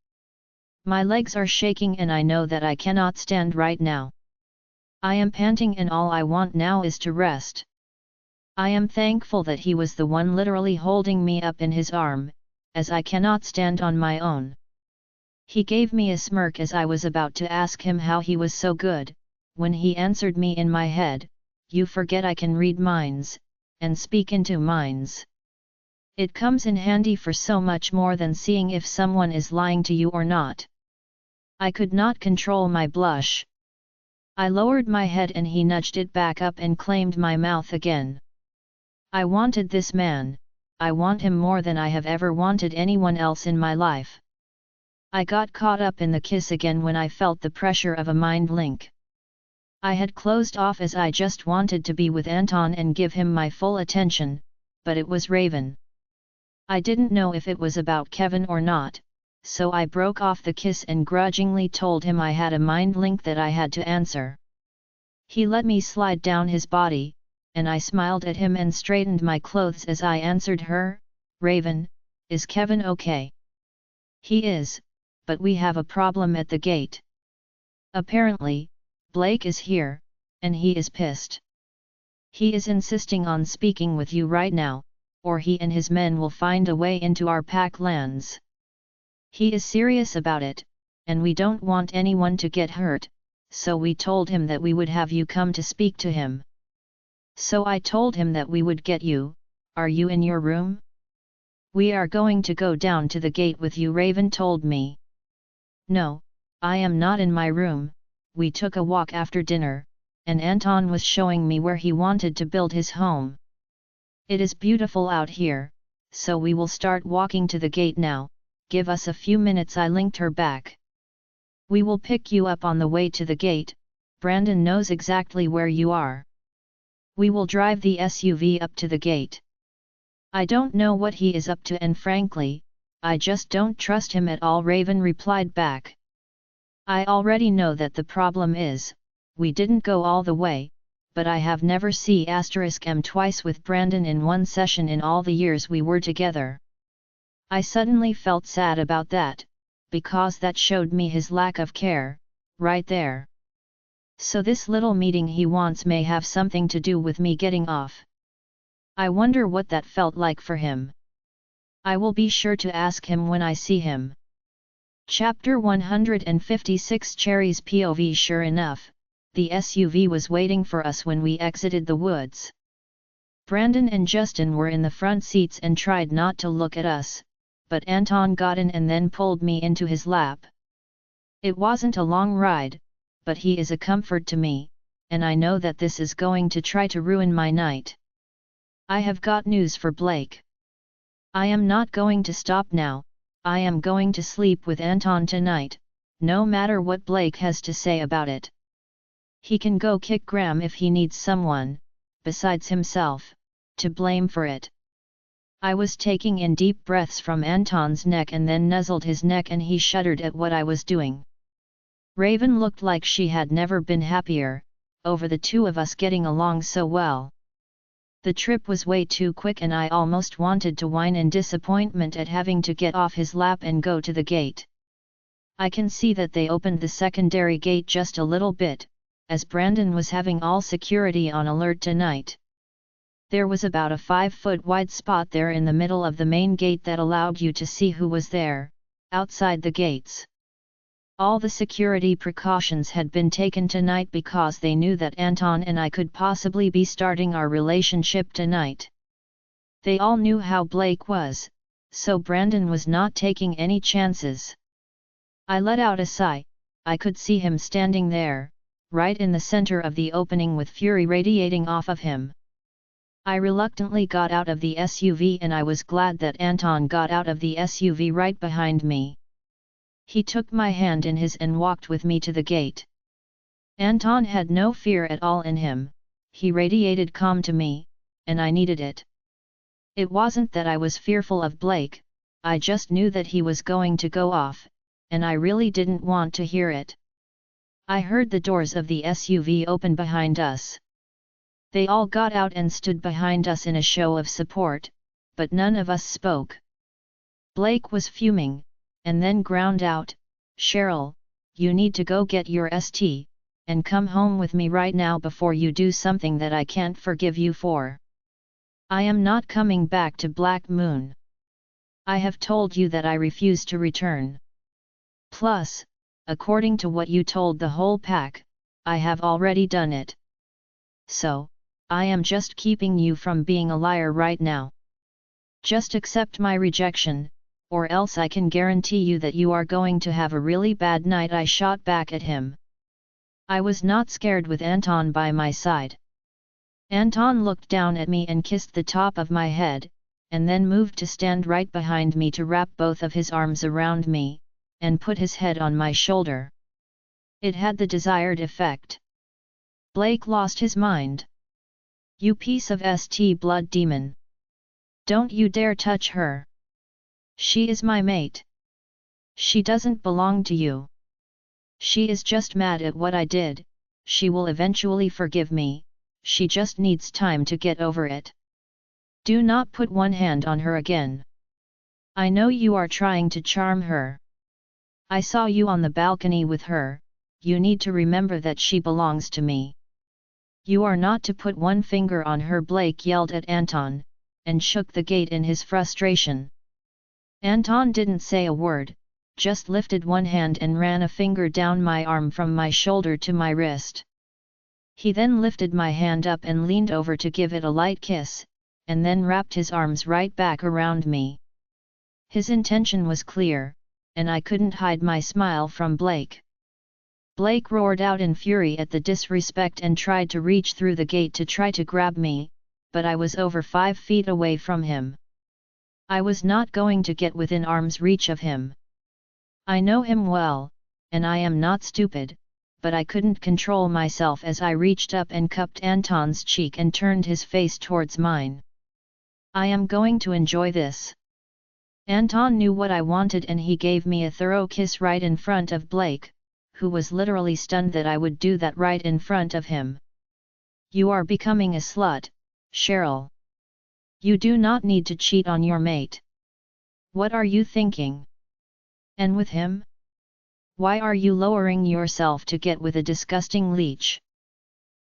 My legs are shaking and I know that I cannot stand right now. I am panting and all I want now is to rest. I am thankful that he was the one literally holding me up in his arm, as I cannot stand on my own. He gave me a smirk as I was about to ask him how he was so good, when he answered me in my head, "You forget I can read minds, and speak into minds. It comes in handy for so much more than seeing if someone is lying to you or not." I could not control my blush. I lowered my head and he nudged it back up and claimed my mouth again. I wanted this man, I want him more than I have ever wanted anyone else in my life. I got caught up in the kiss again when I felt the pressure of a mind link. I had closed off as I just wanted to be with Anton and give him my full attention, but it was Raven. I didn't know if it was about Kevin or not, so I broke off the kiss and grudgingly told him I had a mind link that I had to answer. He let me slide down his body, and I smiled at him and straightened my clothes as I answered her, "Raven, is Kevin okay?" "He is, but we have a problem at the gate. Apparently, Blake is here, and he is pissed. He is insisting on speaking with you right now, or he and his men will find a way into our pack lands. He is serious about it, and we don't want anyone to get hurt, so we told him that we would have you come to speak to him." "So I told him that we would get you. Are you in your room?" "We are going to go down to the gate with you," Raven told me. "No, I am not in my room. We took a walk after dinner, and Anton was showing me where he wanted to build his home. It is beautiful out here, so we will start walking to the gate now. Give us a few minutes," I linked her back. "We will pick you up on the way to the gate. Brandon knows exactly where you are. We will drive the SUV up to the gate." "I don't know what he is up to, and frankly, I just don't trust him at all," Raven replied back. "I already know that the problem is, we didn't go all the way, but I have never seen *M twice with Brandon in one session in all the years we were together." I suddenly felt sad about that, because that showed me his lack of care, right there. So this little meeting he wants may have something to do with me getting off. I wonder what that felt like for him. I will be sure to ask him when I see him. Chapter 156 Cherry's POV. Sure enough, the SUV was waiting for us when we exited the woods. Brandon and Justin were in the front seats and tried not to look at us, but Anton got in and then pulled me into his lap. It wasn't a long ride, but he is a comfort to me, and I know that this is going to try to ruin my night. I have got news for Blake. I am not going to stop now. I am going to sleep with Anton tonight, no matter what Blake has to say about it. He can go kick Graham if he needs someone, besides himself, to blame for it. I was taking in deep breaths from Anton's neck and then nuzzled his neck, and he shuddered at what I was doing. Raven looked like she had never been happier, over the two of us getting along so well. The trip was way too quick and I almost wanted to whine in disappointment at having to get off his lap and go to the gate. I can see that they opened the secondary gate just a little bit, as Brandon was having all security on alert tonight. There was about a 5-foot wide spot there in the middle of the main gate that allowed you to see who was there, outside the gates. All the security precautions had been taken tonight because they knew that Anton and I could possibly be starting our relationship tonight. They all knew how Blake was, so Brandon was not taking any chances. I let out a sigh. I could see him standing there, right in the center of the opening with fury radiating off of him. I reluctantly got out of the SUV and I was glad that Anton got out of the SUV right behind me. He took my hand in his and walked with me to the gate. Anton had no fear at all in him, he radiated calm to me, and I needed it. It wasn't that I was fearful of Blake, I just knew that he was going to go off, and I really didn't want to hear it. I heard the doors of the SUV open behind us. They all got out and stood behind us in a show of support, but none of us spoke. Blake was fuming, and then ground out, "Cheryl, you need to go get your ST, and come home with me right now before you do something that I can't forgive you for. I am not coming back to Black Moon. I have told you that I refuse to return. Plus, according to what you told the whole pack, I have already done it. So, I am just keeping you from being a liar right now. Just accept my rejection, or else I can guarantee you that you are going to have a really bad night." I shot back at him. I was not scared with Anton by my side. Anton looked down at me and kissed the top of my head, and then moved to stand right behind me to wrap both of his arms around me, and put his head on my shoulder. It had the desired effect. Blake lost his mind. "You piece of st blood demon! Don't you dare touch her! She is my mate. She doesn't belong to you. She is just mad at what I did, she will eventually forgive me, she just needs time to get over it. Do not put one hand on her again. I know you are trying to charm her. I saw you on the balcony with her, you need to remember that she belongs to me. You are not to put one finger on her." Blake yelled at Anton, and shook the gate in his frustration. Anton didn't say a word, just lifted one hand and ran a finger down my arm from my shoulder to my wrist. He then lifted my hand up and leaned over to give it a light kiss, and then wrapped his arms right back around me. His intention was clear, and I couldn't hide my smile from Blake. Blake roared out in fury at the disrespect and tried to reach through the gate to try to grab me, but I was over 5 feet away from him. I was not going to get within arm's reach of him. I know him well, and I am not stupid, but I couldn't control myself as I reached up and cupped Anton's cheek and turned his face towards mine. I am going to enjoy this. Anton knew what I wanted and he gave me a thorough kiss right in front of Blake, who was literally stunned that I would do that right in front of him. "You are becoming a slut, Cheryl. You do not need to cheat on your mate. What are you thinking? And with him? Why are you lowering yourself to get with a disgusting leech?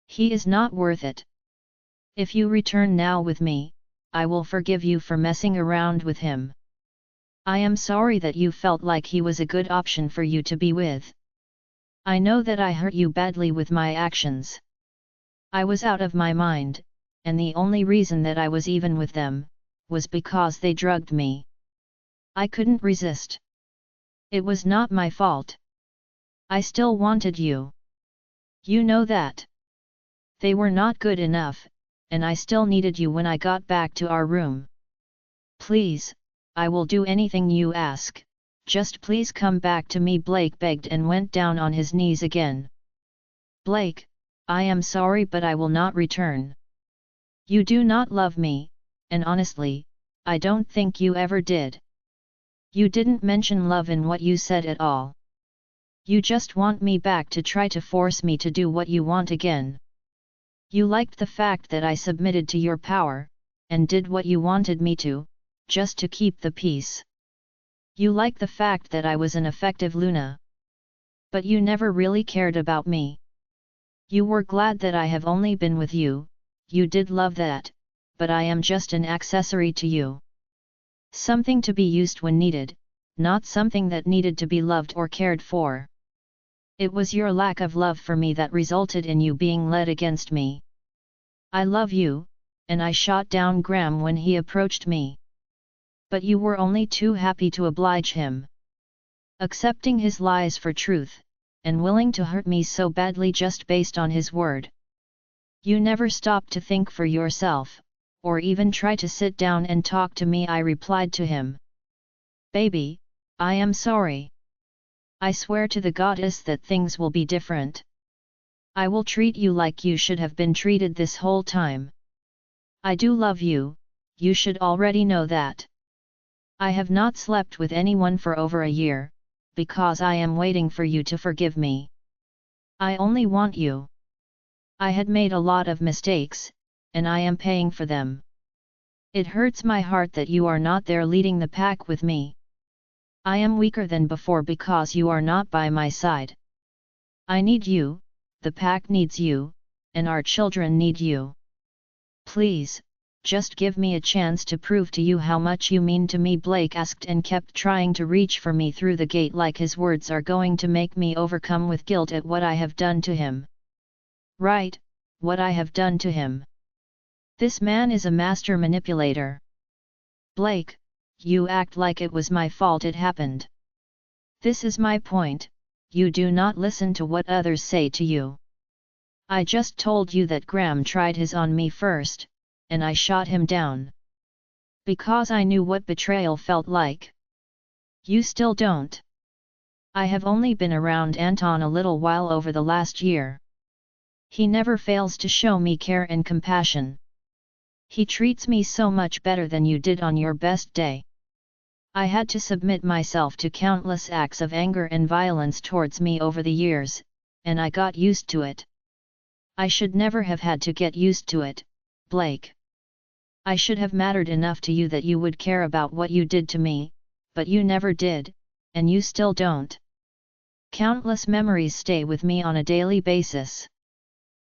He is not worth it. If you return now with me, I will forgive you for messing around with him. I am sorry that you felt like he was a good option for you to be with. I know that I hurt you badly with my actions. I was out of my mind, and the only reason that I was even with them, was because they drugged me. I couldn't resist. It was not my fault. I still wanted you. You know that. They were not good enough, and I still needed you when I got back to our room. Please, I will do anything you ask. Just please come back to me," Blake begged and went down on his knees again. "Blake, I am sorry but I will not return. You do not love me, and honestly, I don't think you ever did. You didn't mention love in what you said at all. You just want me back to try to force me to do what you want again. You liked the fact that I submitted to your power, and did what you wanted me to, just to keep the peace. You liked the fact that I was an effective Luna. But you never really cared about me. You were glad that I have only been with you, you did love that, but I am just an accessory to you. Something to be used when needed, not something that needed to be loved or cared for. It was your lack of love for me that resulted in you being led against me. I love you, and I shot down Graham when he approached me. But you were only too happy to oblige him. Accepting his lies for truth, and willing to hurt me so badly just based on his word. You never stopped to think for yourself, or even try to sit down and talk to me. I replied to him. Baby, I am sorry. I swear to the goddess that things will be different. I will treat you like you should have been treated this whole time. I do love you, you should already know that. I have not slept with anyone for over a year, because I am waiting for you to forgive me. I only want you. I had made a lot of mistakes, and I am paying for them. It hurts my heart that you are not there leading the pack with me. I am weaker than before because you are not by my side. I need you, the pack needs you, and our children need you. Please, just give me a chance to prove to you how much you mean to me. Blake asked and kept trying to reach for me through the gate like his words are going to make me overcome with guilt at what I have done to him. Right, what I have done to him. This man is a master manipulator. Blake, you act like it was my fault it happened. This is my point, you do not listen to what others say to you. I just told you that Graham tried his on me first, and I shot him down. Because I knew what betrayal felt like. You still don't. I have only been around Anton a little while over the last year. He never fails to show me care and compassion. He treats me so much better than you did on your best day. I had to submit myself to countless acts of anger and violence towards me over the years, and I got used to it. I should never have had to get used to it, Blake. I should have mattered enough to you that you would care about what you did to me, but you never did, and you still don't. Countless memories stay with me on a daily basis.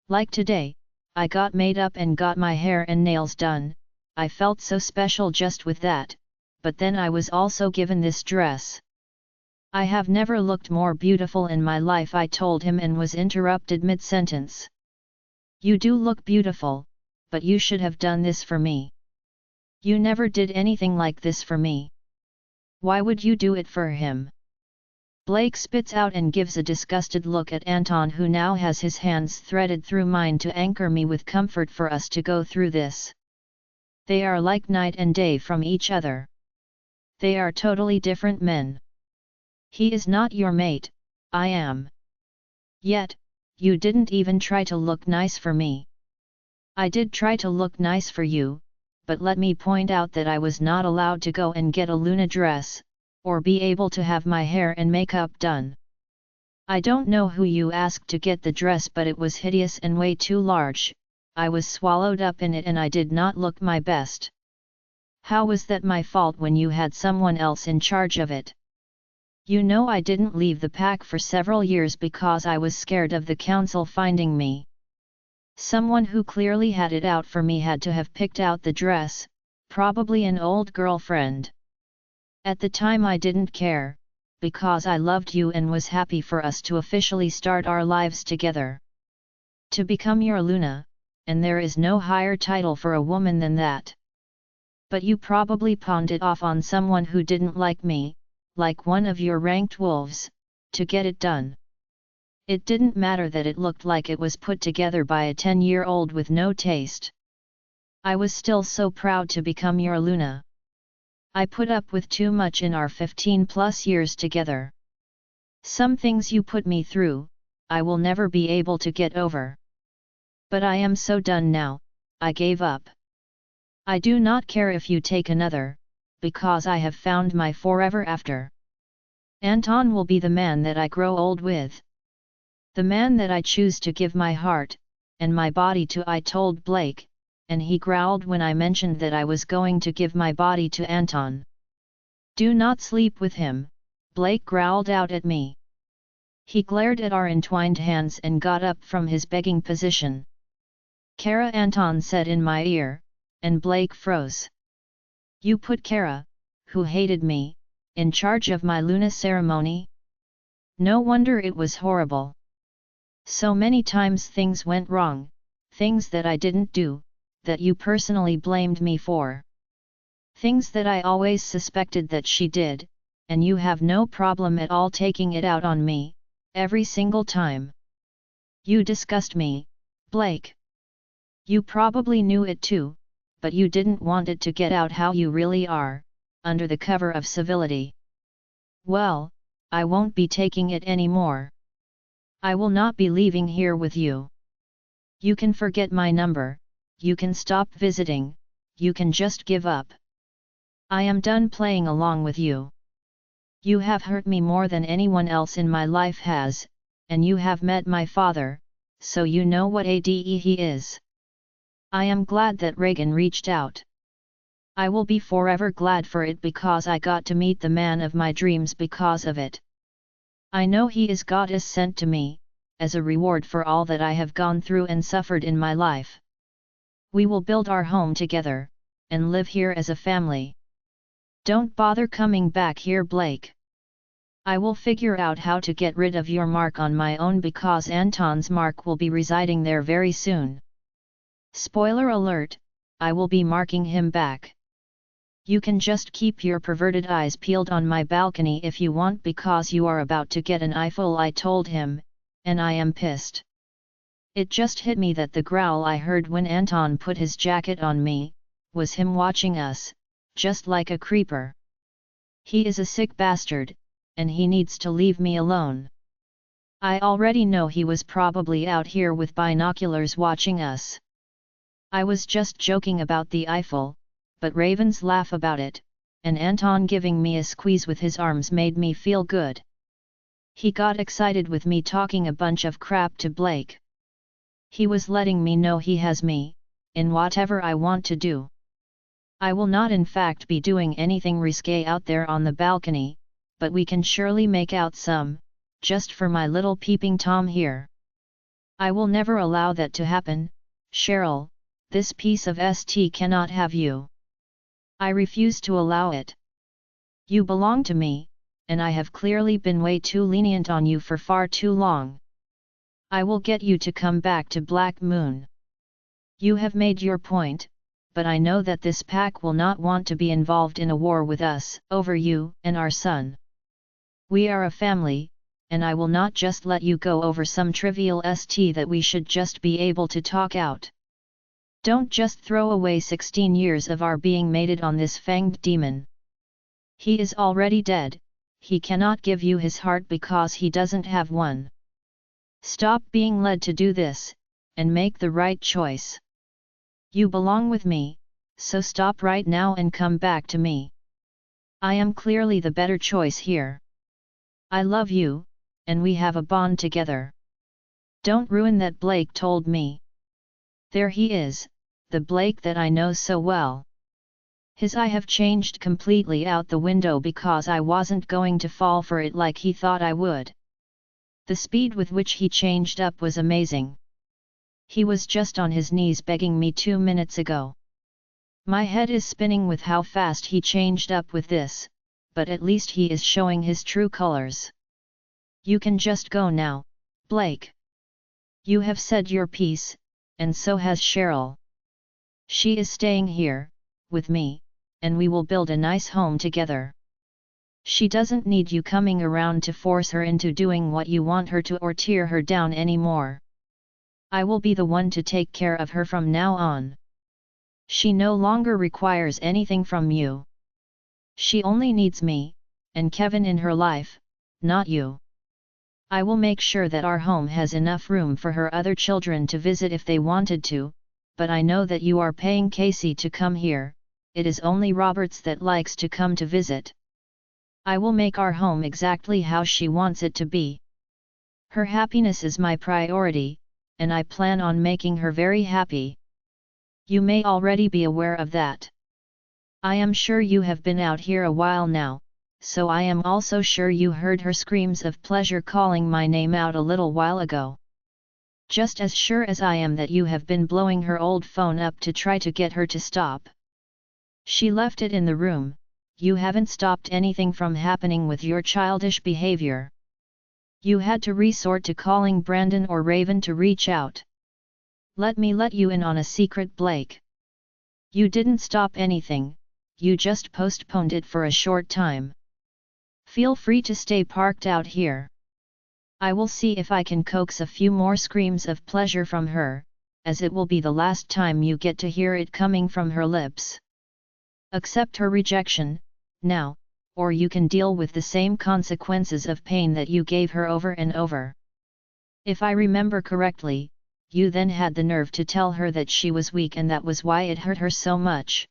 Like today, I got made up and got my hair and nails done, I felt so special just with that, but then I was also given this dress. I have never looked more beautiful in my life, I told him, and was interrupted mid-sentence. You do look beautiful, but you should have done this for me. You never did anything like this for me. Why would you do it for him? Blake spits out and gives a disgusted look at Anton, who now has his hands threaded through mine to anchor me with comfort for us to go through this. They are like night and day from each other. They are totally different men. He is not your mate, I am. Yet, you didn't even try to look nice for me. I did try to look nice for you, but let me point out that I was not allowed to go and get a Luna dress, or be able to have my hair and makeup done. I don't know who you asked to get the dress, but it was hideous and way too large. I was swallowed up in it and I did not look my best. How was that my fault when you had someone else in charge of it? You know I didn't leave the pack for several years because I was scared of the council finding me. Someone who clearly had it out for me had to have picked out the dress, probably an old girlfriend. At the time I didn't care, because I loved you and was happy for us to officially start our lives together. To become your Luna, and there is no higher title for a woman than that. But you probably pawned it off on someone who didn't like me, like one of your ranked wolves, to get it done. It didn't matter that it looked like it was put together by a 10-year-old with no taste. I was still so proud to become your Luna. I put up with too much in our 15+ years together. Some things you put me through, I will never be able to get over. But I am so done now, I gave up. I do not care if you take another, because I have found my forever after. Anton will be the man that I grow old with. The man that I choose to give my heart, and my body to. I told Blake, and he growled when I mentioned that I was going to give my body to Anton. Do not sleep with him, Blake growled out at me. He glared at our entwined hands and got up from his begging position. Kara, Anton said in my ear, and Blake froze. You put Kara, who hated me, in charge of my Luna ceremony? No wonder it was horrible. So many times things went wrong, things that I didn't do, that you personally blamed me for. Things that I always suspected that she did, and you have no problem at all taking it out on me, every single time. You disgust me, Blake. You probably knew it too, but you didn't want it to get out how you really are, under the cover of civility. Well, I won't be taking it anymore. I will not be leaving here with you. You can forget my number, you can stop visiting, you can just give up. I am done playing along with you. You have hurt me more than anyone else in my life has, and you have met my father, so you know what ADE he is. I am glad that Reagan reached out. I will be forever glad for it because I got to meet the man of my dreams because of it. I know he is God is sent to me, as a reward for all that I have gone through and suffered in my life. We will build our home together, and live here as a family. Don't bother coming back here, Blake. I will figure out how to get rid of your mark on my own because Anton's mark will be residing there very soon. Spoiler alert, I will be marking him back. You can just keep your perverted eyes peeled on my balcony if you want because you are about to get an eyeful, I told him, and I am pissed. It just hit me that the growl I heard when Anton put his jacket on me, was him watching us, just like a creeper. He is a sick bastard, and he needs to leave me alone. I already know he was probably out here with binoculars watching us. I was just joking about the Eiffel, but Raven's laugh about it, and Anton giving me a squeeze with his arms made me feel good. He got excited with me talking a bunch of crap to Blake. He was letting me know he has me, in whatever I want to do. I will not in fact be doing anything risque out there on the balcony, but we can surely make out some, just for my little peeping Tom here. I will never allow that to happen, Cheryl, this piece of ST cannot have you. I refuse to allow it. You belong to me, and I have clearly been way too lenient on you for far too long. I will get you to come back to Black Moon. You have made your point, but I know that this pack will not want to be involved in a war with us, over you and our son. We are a family, and I will not just let you go over some trivial ST that we should just be able to talk out. Don't just throw away 16 years of our being mated on this fanged demon. He is already dead, he cannot give you his heart because he doesn't have one. Stop being led to do this, and make the right choice. You belong with me, so stop right now and come back to me. I am clearly the better choice here. I love you, and we have a bond together. Don't ruin that, Blake told me. There he is, the Blake that I know so well. His eye have changed completely out the window because I wasn't going to fall for it like he thought I would. The speed with which he changed up was amazing. He was just on his knees begging me 2 minutes ago. My head is spinning with how fast he changed up with this, but at least he is showing his true colors. You can just go now, Blake. You have said your piece, and so has Cheryl. She is staying here, with me, and we will build a nice home together. She doesn't need you coming around to force her into doing what you want her to or tear her down anymore. I will be the one to take care of her from now on. She no longer requires anything from you. She only needs me, and Kevin in her life, not you. I will make sure that our home has enough room for her other children to visit if they wanted to, but I know that you are paying Casey to come here. It is only Roberts that likes to come to visit. I will make our home exactly how she wants it to be. Her happiness is my priority, and I plan on making her very happy. You may already be aware of that. I am sure you have been out here a while now, so I am also sure you heard her screams of pleasure calling my name out a little while ago. Just as sure as I am that you have been blowing her old phone up to try to get her to stop. She left it in the room. You haven't stopped anything from happening with your childish behavior. You had to resort to calling Brandon or Raven to reach out. Let me let you in on a secret, Blake. You didn't stop anything, you just postponed it for a short time. Feel free to stay parked out here. I will see if I can coax a few more screams of pleasure from her, as it will be the last time you get to hear it coming from her lips. Accept her rejection, now, or you can deal with the same consequences of pain that you gave her over and over. If I remember correctly, you then had the nerve to tell her that she was weak and that was why it hurt her so much.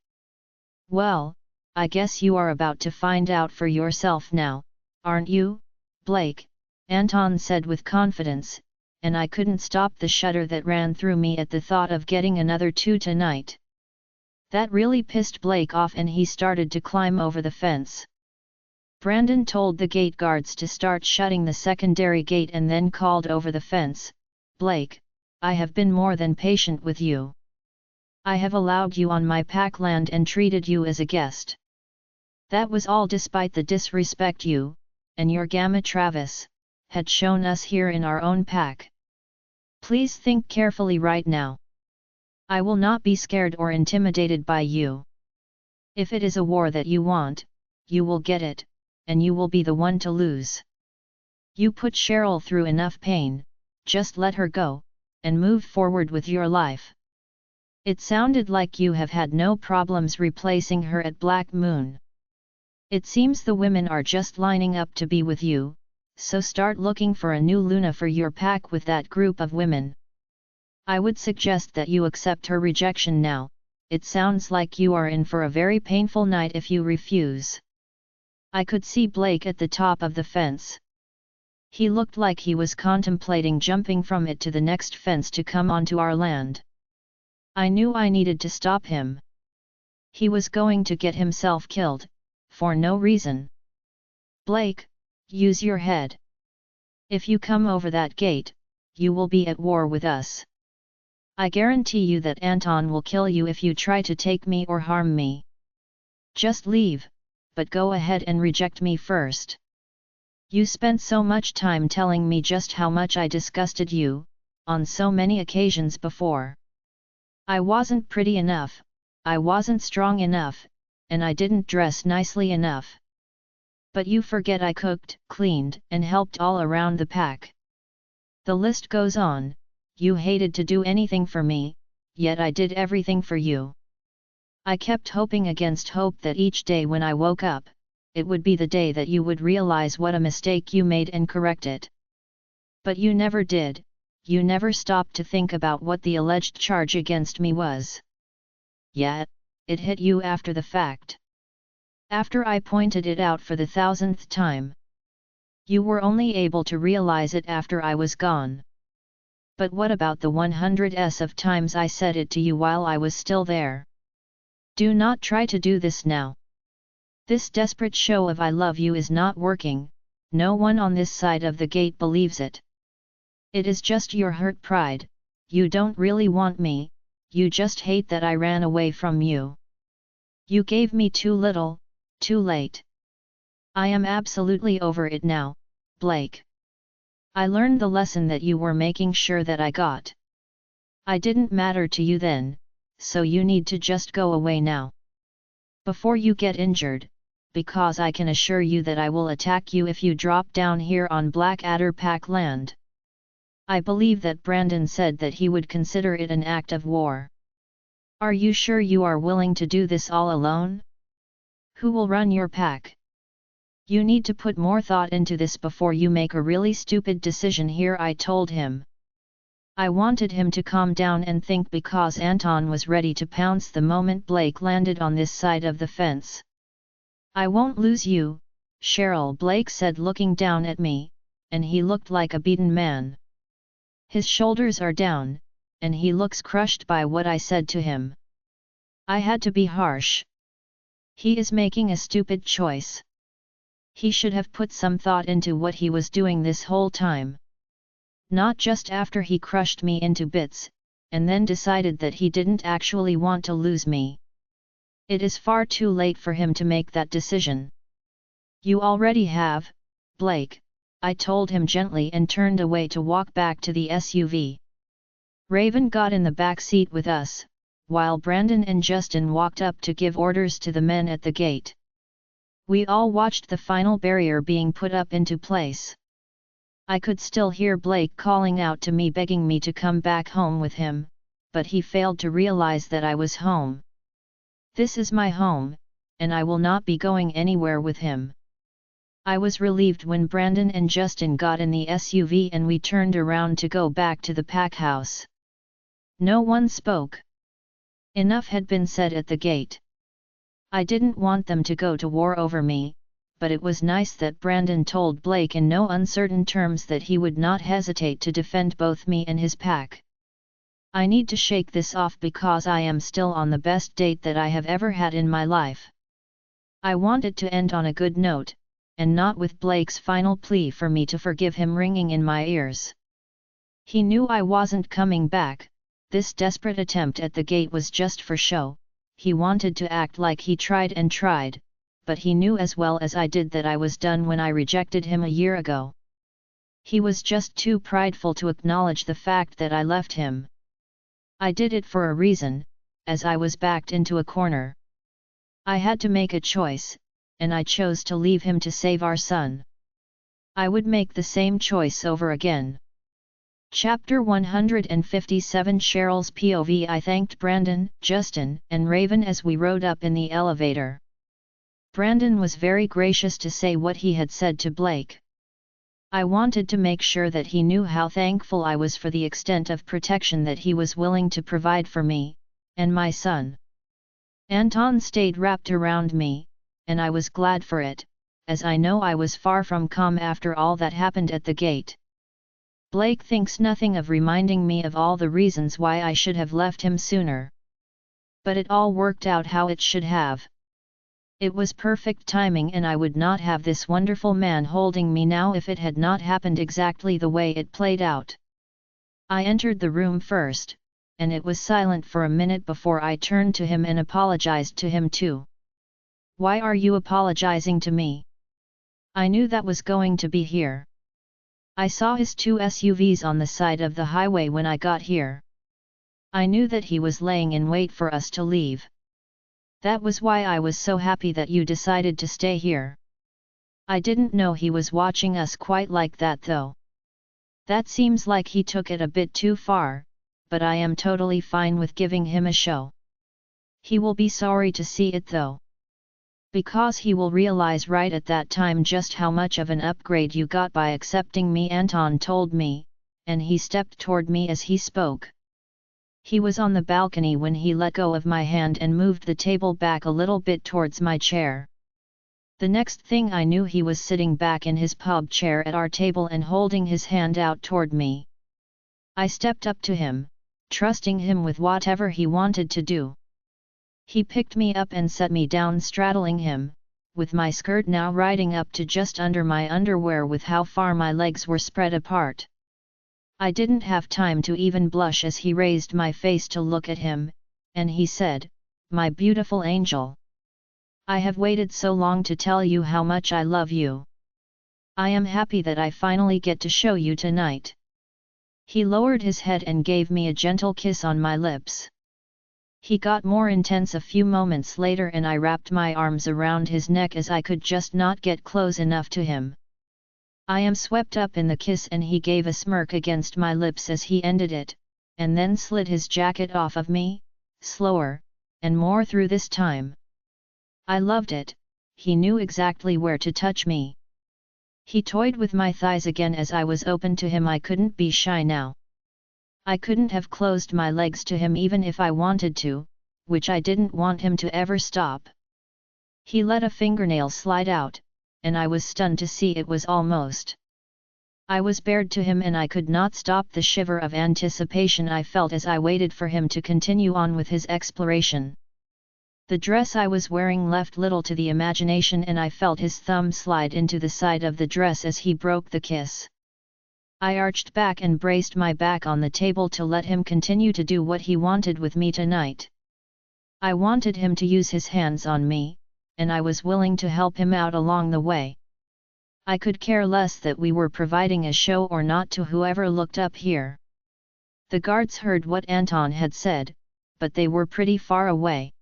Well, I guess you are about to find out for yourself now, aren't you, Blake? Anton said with confidence, and I couldn't stop the shudder that ran through me at the thought of getting another two tonight. That really pissed Blake off and he started to climb over the fence. Brandon told the gate guards to start shutting the secondary gate and then called over the fence, Blake, I have been more than patient with you. I have allowed you on my pack land and treated you as a guest. That was all despite the disrespect you, and your Gamma Travis, had shown us here in our own pack. Please think carefully right now. I will not be scared or intimidated by you. If it is a war that you want, you will get it, and you will be the one to lose. You put Cheryl through enough pain, just let her go, and move forward with your life. It sounded like you have had no problems replacing her at Black Moon. It seems the women are just lining up to be with you, so start looking for a new Luna for your pack with that group of women. I would suggest that you accept her rejection now. It sounds like you are in for a very painful night if you refuse. I could see Blake at the top of the fence. He looked like he was contemplating jumping from it to the next fence to come onto our land. I knew I needed to stop him. He was going to get himself killed, for no reason. Blake, use your head. If you come over that gate, you will be at war with us. I guarantee you that Anton will kill you if you try to take me or harm me. Just leave, but go ahead and reject me first. You spent so much time telling me just how much I disgusted you, on so many occasions before. I wasn't pretty enough, I wasn't strong enough, and I didn't dress nicely enough. But you forget I cooked, cleaned, and helped all around the pack. The list goes on. You hated to do anything for me, yet I did everything for you. I kept hoping against hope that each day when I woke up, it would be the day that you would realize what a mistake you made and correct it. But you never did, you never stopped to think about what the alleged charge against me was. Yet, it hit you after the fact. After I pointed it out for the 1000th time. You were only able to realize it after I was gone. But what about the 100s of times I said it to you while I was still there? Do not try to do this now. This desperate show of I love you is not working, no one on this side of the gate believes it. It is just your hurt pride, you don't really want me, you just hate that I ran away from you. You gave me too little, too late. I am absolutely over it now, Blake. I learned the lesson that you were making sure that I got. I didn't matter to you then, so you need to just go away now. Before you get injured, because I can assure you that I will attack you if you drop down here on Blackadder Pack land. I believe that Brandon said that he would consider it an act of war. Are you sure you are willing to do this all alone? Who will run your pack? You need to put more thought into this before you make a really stupid decision here, I told him. I wanted him to calm down and think because Anton was ready to pounce the moment Blake landed on this side of the fence. I won't lose you, Cheryl, Blake said, looking down at me, and he looked like a beaten man. His shoulders are down, and he looks crushed by what I said to him. I had to be harsh. He is making a stupid choice. He should have put some thought into what he was doing this whole time. Not just after he crushed me into bits, and then decided that he didn't actually want to lose me. It is far too late for him to make that decision. You already have, Blake, I told him gently and turned away to walk back to the SUV. Raven got in the back seat with us, while Brandon and Justin walked up to give orders to the men at the gate. We all watched the final barrier being put up into place. I could still hear Blake calling out to me, begging me to come back home with him, but he failed to realize that I was home. This is my home, and I will not be going anywhere with him. I was relieved when Brandon and Justin got in the SUV and we turned around to go back to the pack house. No one spoke. Enough had been said at the gate. I didn't want them to go to war over me, but it was nice that Brandon told Blake in no uncertain terms that he would not hesitate to defend both me and his pack. I need to shake this off because I am still on the best date that I have ever had in my life. I want it to end on a good note, and not with Blake's final plea for me to forgive him ringing in my ears. He knew I wasn't coming back. This desperate attempt at the gate was just for show. He wanted to act like he tried and tried, but he knew as well as I did that I was done when I rejected him a year ago. He was just too prideful to acknowledge the fact that I left him. I did it for a reason, as I was backed into a corner. I had to make a choice, and I chose to leave him to save our son. I would make the same choice over again. Chapter 157, Cheryl's POV. I thanked Brandon, Justin, and Raven as we rode up in the elevator. Brandon was very gracious to say what he had said to Blake. I wanted to make sure that he knew how thankful I was for the extent of protection that he was willing to provide for me, and my son. Anton stayed wrapped around me, and I was glad for it, as I know I was far from calm after all that happened at the gate. Blake thinks nothing of reminding me of all the reasons why I should have left him sooner. But it all worked out how it should have. It was perfect timing, and I would not have this wonderful man holding me now if it had not happened exactly the way it played out. I entered the room first, and it was silent for a minute before I turned to him and apologized to him too. Why are you apologizing to me? I knew that was going to be here. I saw his two SUVs on the side of the highway when I got here. I knew that he was laying in wait for us to leave. That was why I was so happy that you decided to stay here. I didn't know he was watching us quite like that though. That seems like he took it a bit too far, but I am totally fine with giving him a show. He will be sorry to see it though. Because he will realize right at that time just how much of an upgrade you got by accepting me, Anton told me, and he stepped toward me as he spoke. He was on the balcony when he let go of my hand and moved the table back a little bit towards my chair. The next thing I knew, he was sitting back in his pub chair at our table and holding his hand out toward me. I stepped up to him, trusting him with whatever he wanted to do. He picked me up and set me down straddling him, with my skirt now riding up to just under my underwear with how far my legs were spread apart. I didn't have time to even blush as he raised my face to look at him, and he said, "My beautiful angel. I have waited so long to tell you how much I love you. I am happy that I finally get to show you tonight." He lowered his head and gave me a gentle kiss on my lips. He got more intense a few moments later and I wrapped my arms around his neck as I could just not get close enough to him. I am swept up in the kiss and he gave a smirk against my lips as he ended it, and then slid his jacket off of me, slower, and more through this time. I loved it. He knew exactly where to touch me. He toyed with my thighs again as I was open to him. I couldn't be shy now. I couldn't have closed my legs to him even if I wanted to, which I didn't want him to ever stop. He let a fingernail slide out, and I was stunned to see it was almost. I was bared to him and I could not stop the shiver of anticipation I felt as I waited for him to continue on with his exploration. The dress I was wearing left little to the imagination and I felt his thumb slide into the side of the dress as he broke the kiss. I arched back and braced my back on the table to let him continue to do what he wanted with me tonight. I wanted him to use his hands on me, and I was willing to help him out along the way. I could care less that we were providing a show or not to whoever looked up here. The guards heard what Anton had said, but they were pretty far away.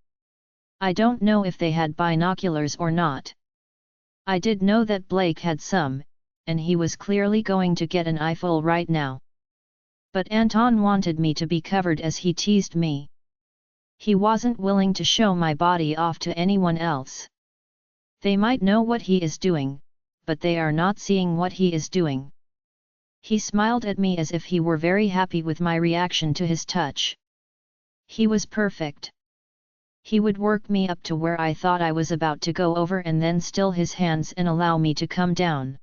I don't know if they had binoculars or not. I did know that Blake had some, and he was clearly going to get an eyeful right now. But Anton wanted me to be covered as he teased me. He wasn't willing to show my body off to anyone else. They might know what he is doing, but they are not seeing what he is doing. He smiled at me as if he were very happy with my reaction to his touch. He was perfect. He would work me up to where I thought I was about to go over and then still his hands and allow me to come down.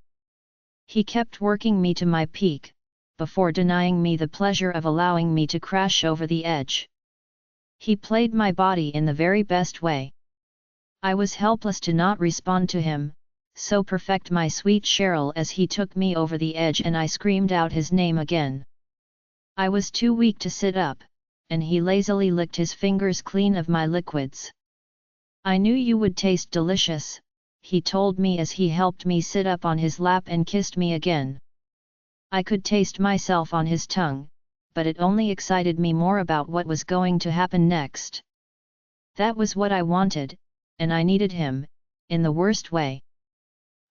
He kept working me to my peak, before denying me the pleasure of allowing me to crash over the edge. He played my body in the very best way. I was helpless to not respond to him, so perfect my sweet Cheryl as he took me over the edge and I screamed out his name again. I was too weak to sit up, and he lazily licked his fingers clean of my liquids. I knew you would taste delicious, he told me as he helped me sit up on his lap and kissed me again. I could taste myself on his tongue, but it only excited me more about what was going to happen next. That was what I wanted, and I needed him, in the worst way.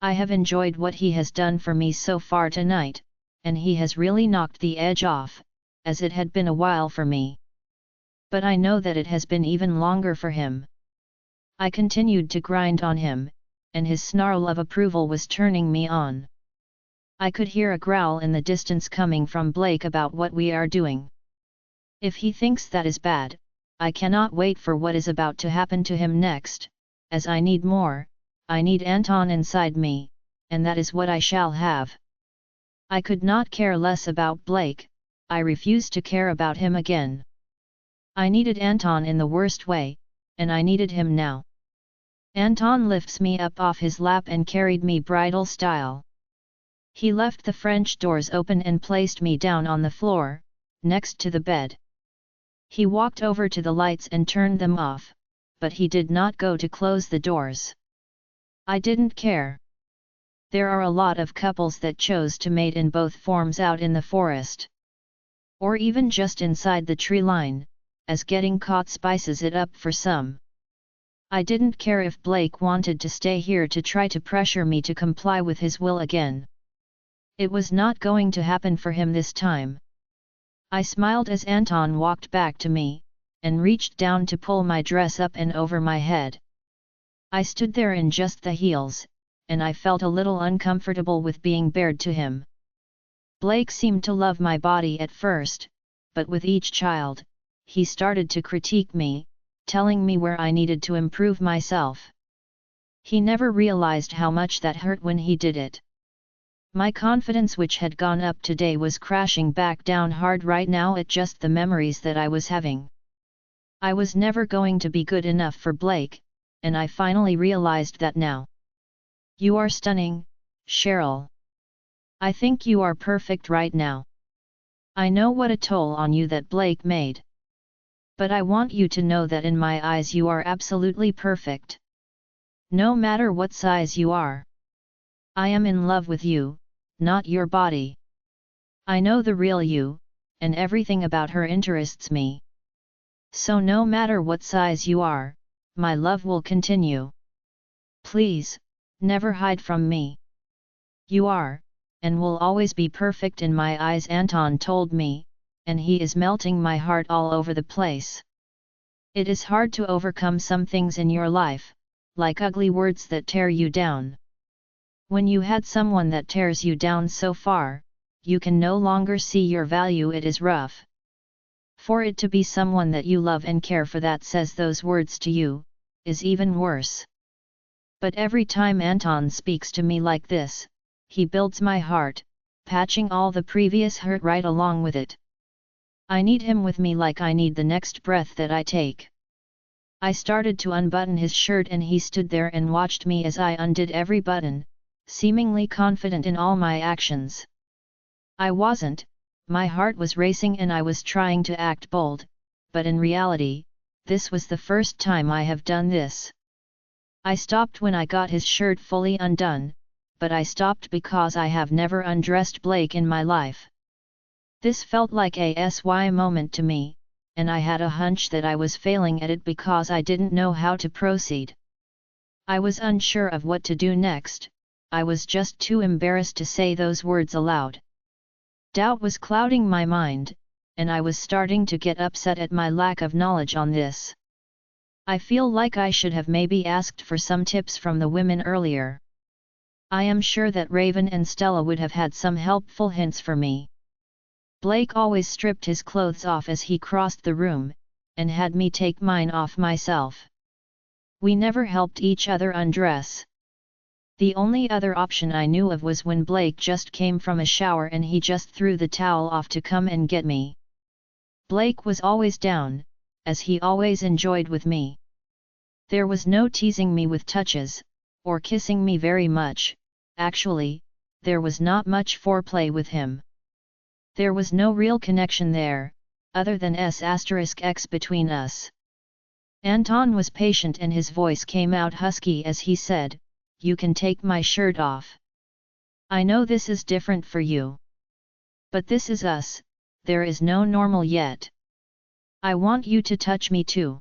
I have enjoyed what he has done for me so far tonight, and he has really knocked the edge off, as it had been a while for me. But I know that it has been even longer for him. I continued to grind on him, and his snarl of approval was turning me on. I could hear a growl in the distance coming from Blake about what we are doing. If he thinks that is bad, I cannot wait for what is about to happen to him next, as I need more, I need Anton inside me, and that is what I shall have. I could not care less about Blake, I refused to care about him again. I needed Anton in the worst way, and I needed him now. Anton lifts me up off his lap and carried me bridal style. He left the French doors open and placed me down on the floor, next to the bed. He walked over to the lights and turned them off, but he did not go to close the doors. I didn't care. There are a lot of couples that chose to mate in both forms out in the forest. Or even just inside the tree line, as getting caught spices it up for some. I didn't care if Blake wanted to stay here to try to pressure me to comply with his will again. It was not going to happen for him this time. I smiled as Anton walked back to me, and reached down to pull my dress up and over my head. I stood there in just the heels, and I felt a little uncomfortable with being bared to him. Blake seemed to love my body at first, but with each child, he started to critique me, telling me where I needed to improve myself. He never realized how much that hurt when he did it. My confidence, which had gone up today, was crashing back down hard right now at just the memories that I was having. I was never going to be good enough for Blake, and I finally realized that now. You are stunning, Cheryl. I think you are perfect right now. I know what a toll on you that Blake made. But I want you to know that in my eyes you are absolutely perfect. No matter what size you are. I am in love with you, not your body. I know the real you, and everything about her interests me. So no matter what size you are, my love will continue. Please, never hide from me. You are, and will always be perfect in my eyes, Anton told me, and he is melting my heart all over the place. It is hard to overcome some things in your life, like ugly words that tear you down. When you had someone that tears you down so far, you can no longer see your value. It is rough, For it to be someone that you love and care for that says those words to you, is even worse. But every time Anton speaks to me like this, he builds my heart, patching all the previous hurt right along with it. I need him with me like I need the next breath that I take. I started to unbutton his shirt and he stood there and watched me as I undid every button, seemingly confident in all my actions. I wasn't, my heart was racing and I was trying to act bold, but in reality, this was the first time I have done this. I stopped when I got his shirt fully undone, but I stopped because I have never undressed Blake in my life. This felt like a SY moment to me, and I had a hunch that I was failing at it because I didn't know how to proceed. I was unsure of what to do next, I was just too embarrassed to say those words aloud. Doubt was clouding my mind, and I was starting to get upset at my lack of knowledge on this. I feel like I should have maybe asked for some tips from the women earlier. I am sure that Raven and Stella would have had some helpful hints for me. Blake always stripped his clothes off as he crossed the room, and had me take mine off myself. We never helped each other undress. The only other option I knew of was when Blake just came from a shower and he just threw the towel off to come and get me. Blake was always down, as he always enjoyed with me. There was no teasing me with touches, or kissing me very much, actually, there was not much foreplay with him. There was no real connection there, other than S*X between us. Anton was patient and his voice came out husky as he said, "You can take my shirt off. I know this is different for you. But this is us, there is no normal yet. I want you to touch me too.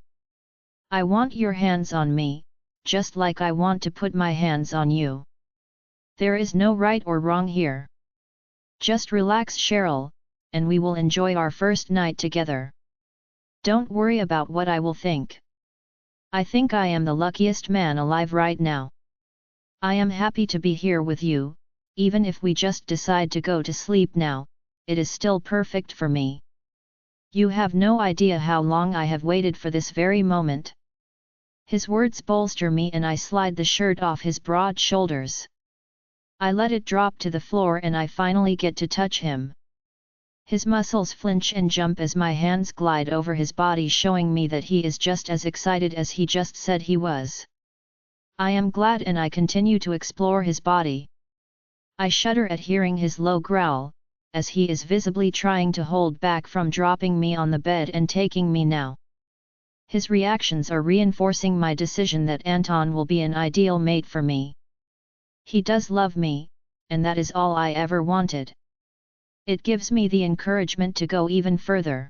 I want your hands on me, just like I want to put my hands on you. There is no right or wrong here. Just relax, Cheryl, and we will enjoy our first night together. Don't worry about what I will think. I think I am the luckiest man alive right now. I am happy to be here with you, even if we just decide to go to sleep now, it is still perfect for me. You have no idea how long I have waited for this very moment." His words bolster me and I slide the shirt off his broad shoulders. I let it drop to the floor and I finally get to touch him. His muscles flinch and jump as my hands glide over his body, showing me that he is just as excited as he just said he was. I am glad and I continue to explore his body. I shudder at hearing his low growl, as he is visibly trying to hold back from dropping me on the bed and taking me now. His reactions are reinforcing my decision that Anton will be an ideal mate for me. He does love me, and that is all I ever wanted. It gives me the encouragement to go even further.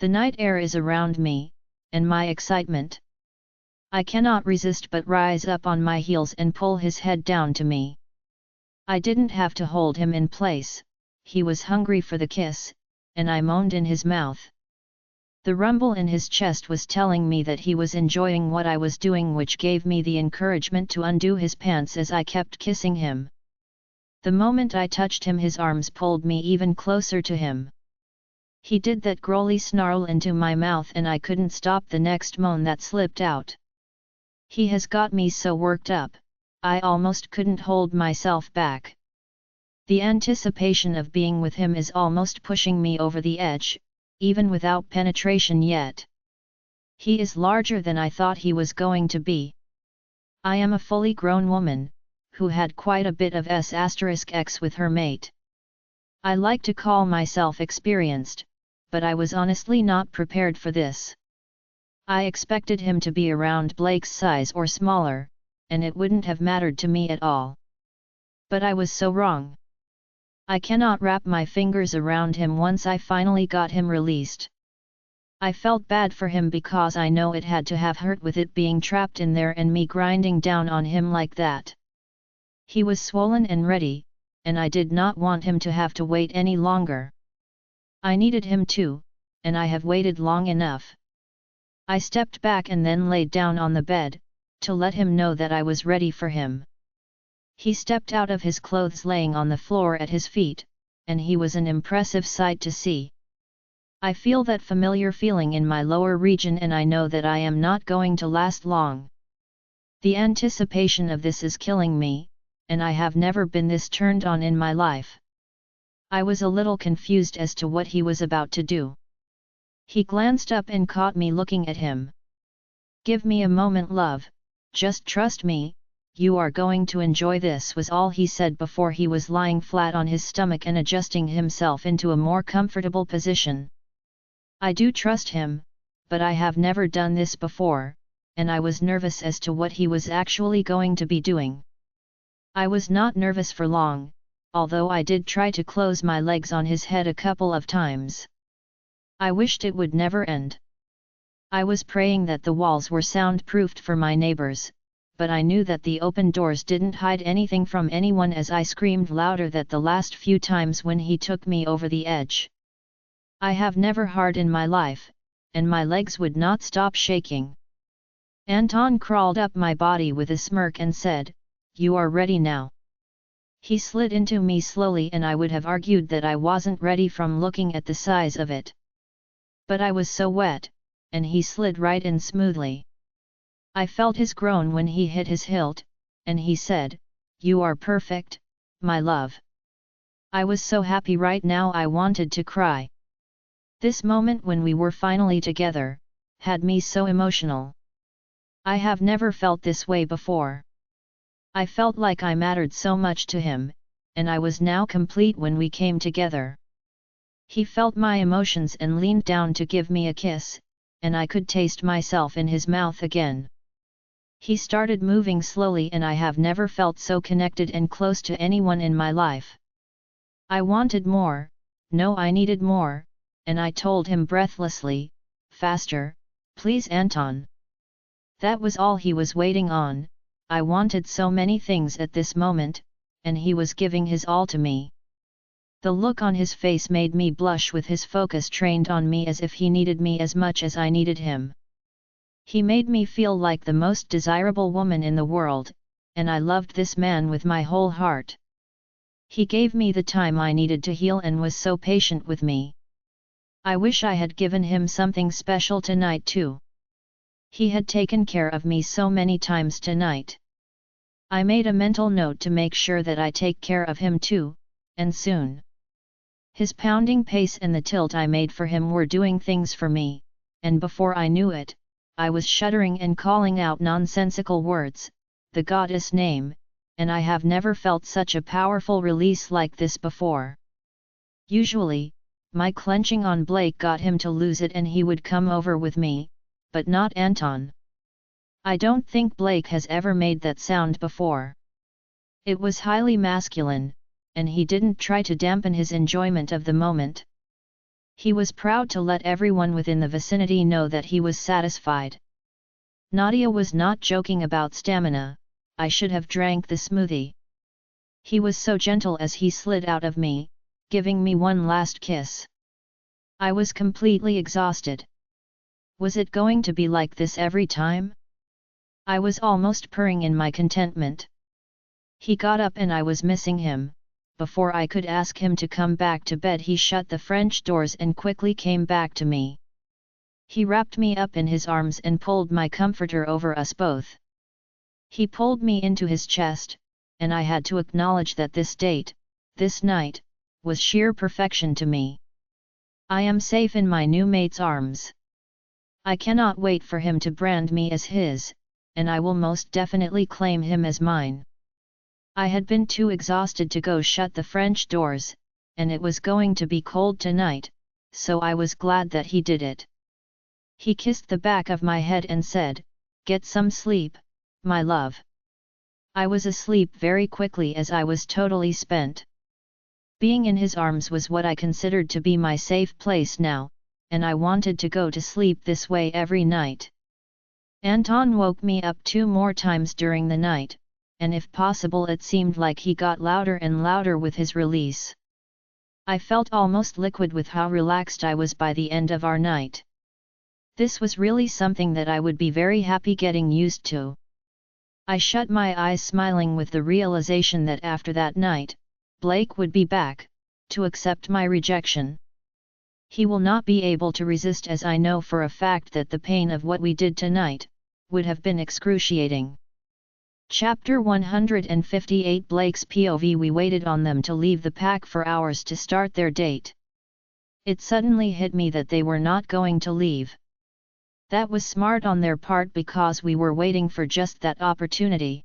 The night air is around me, and my excitement. I cannot resist but rise up on my heels and pull his head down to me. I didn't have to hold him in place, he was hungry for the kiss, and I moaned in his mouth. The rumble in his chest was telling me that he was enjoying what I was doing, which gave me the encouragement to undo his pants as I kept kissing him. The moment I touched him, his arms pulled me even closer to him. He did that growly snarl into my mouth and I couldn't stop the next moan that slipped out. He has got me so worked up, I almost couldn't hold myself back. The anticipation of being with him is almost pushing me over the edge, even without penetration yet. He is larger than I thought he was going to be. I am a fully grown woman, who had quite a bit of S*X with her mate. I like to call myself experienced, but I was honestly not prepared for this. I expected him to be around Blake's size or smaller, and it wouldn't have mattered to me at all. But I was so wrong. I cannot wrap my fingers around him once I finally got him released. I felt bad for him because I know it had to have hurt with it being trapped in there and me grinding down on him like that. He was swollen and ready, and I did not want him to have to wait any longer. I needed him too, and I have waited long enough. I stepped back and then laid down on the bed, to let him know that I was ready for him. He stepped out of his clothes laying on the floor at his feet, and he was an impressive sight to see. I feel that familiar feeling in my lower region and I know that I am not going to last long. The anticipation of this is killing me, and I have never been this turned on in my life. I was a little confused as to what he was about to do. He glanced up and caught me looking at him. "Give me a moment, love, just trust me, you are going to enjoy this," was all he said before he was lying flat on his stomach and adjusting himself into a more comfortable position. I do trust him, but I have never done this before, and I was nervous as to what he was actually going to be doing. I was not nervous for long, although I did try to close my legs on his head a couple of times. I wished it would never end. I was praying that the walls were soundproofed for my neighbors, but I knew that the open doors didn't hide anything from anyone as I screamed louder than the last few times when he took me over the edge. I have never hard in my life, and my legs would not stop shaking. Anton crawled up my body with a smirk and said, "You are ready now." He slid into me slowly and I would have argued that I wasn't ready from looking at the size of it. But I was so wet, and he slid right in smoothly. I felt his groan when he hit his hilt, and he said, "You are perfect, my love." I was so happy right now I wanted to cry. This moment when we were finally together, had me so emotional. I have never felt this way before. I felt like I mattered so much to him, and I was now complete when we came together. He felt my emotions and leaned down to give me a kiss, and I could taste myself in his mouth again. He started moving slowly and I have never felt so connected and close to anyone in my life. I wanted more, no, I needed more, and I told him breathlessly, "Faster, please, Anton." That was all he was waiting on. I wanted so many things at this moment, and he was giving his all to me. The look on his face made me blush with his focus trained on me as if he needed me as much as I needed him. He made me feel like the most desirable woman in the world, and I loved this man with my whole heart. He gave me the time I needed to heal and was so patient with me. I wish I had given him something special tonight too. He had taken care of me so many times tonight. I made a mental note to make sure that I take care of him too, and soon. His pounding pace and the tilt I made for him were doing things for me, and before I knew it, I was shuddering and calling out nonsensical words, the goddess name, and I have never felt such a powerful release like this before. Usually, my clenching on Blake got him to lose it and he would come over with me, but not Anton. I don't think Blake has ever made that sound before. It was highly masculine, and he didn't try to dampen his enjoyment of the moment. He was proud to let everyone within the vicinity know that he was satisfied. Nadia was not joking about stamina, I should have drank the smoothie. He was so gentle as he slid out of me, giving me one last kiss. I was completely exhausted. Was it going to be like this every time? I was almost purring in my contentment. He got up and I was missing him. Before I could ask him to come back to bed, he shut the French doors and quickly came back to me. He wrapped me up in his arms and pulled my comforter over us both. He pulled me into his chest, and I had to acknowledge that this date, this night, was sheer perfection to me. I am safe in my new mate's arms. I cannot wait for him to brand me as his, and I will most definitely claim him as mine. I had been too exhausted to go shut the French doors, and it was going to be cold tonight, so I was glad that he did it. He kissed the back of my head and said, "Get some sleep, my love." I was asleep very quickly as I was totally spent. Being in his arms was what I considered to be my safe place now, and I wanted to go to sleep this way every night. Anton woke me up 2 more times during the night, and if possible it seemed like he got louder and louder with his release. I felt almost liquid with how relaxed I was by the end of our night. This was really something that I would be very happy getting used to. I shut my eyes smiling with the realization that after that night, Blake would be back, to accept my rejection. He will not be able to resist, as I know for a fact that the pain of what we did tonight would have been excruciating. Chapter 158 Blake's POV. We waited on them to leave the pack for hours to start their date. It suddenly hit me that they were not going to leave. That was smart on their part because we were waiting for just that opportunity.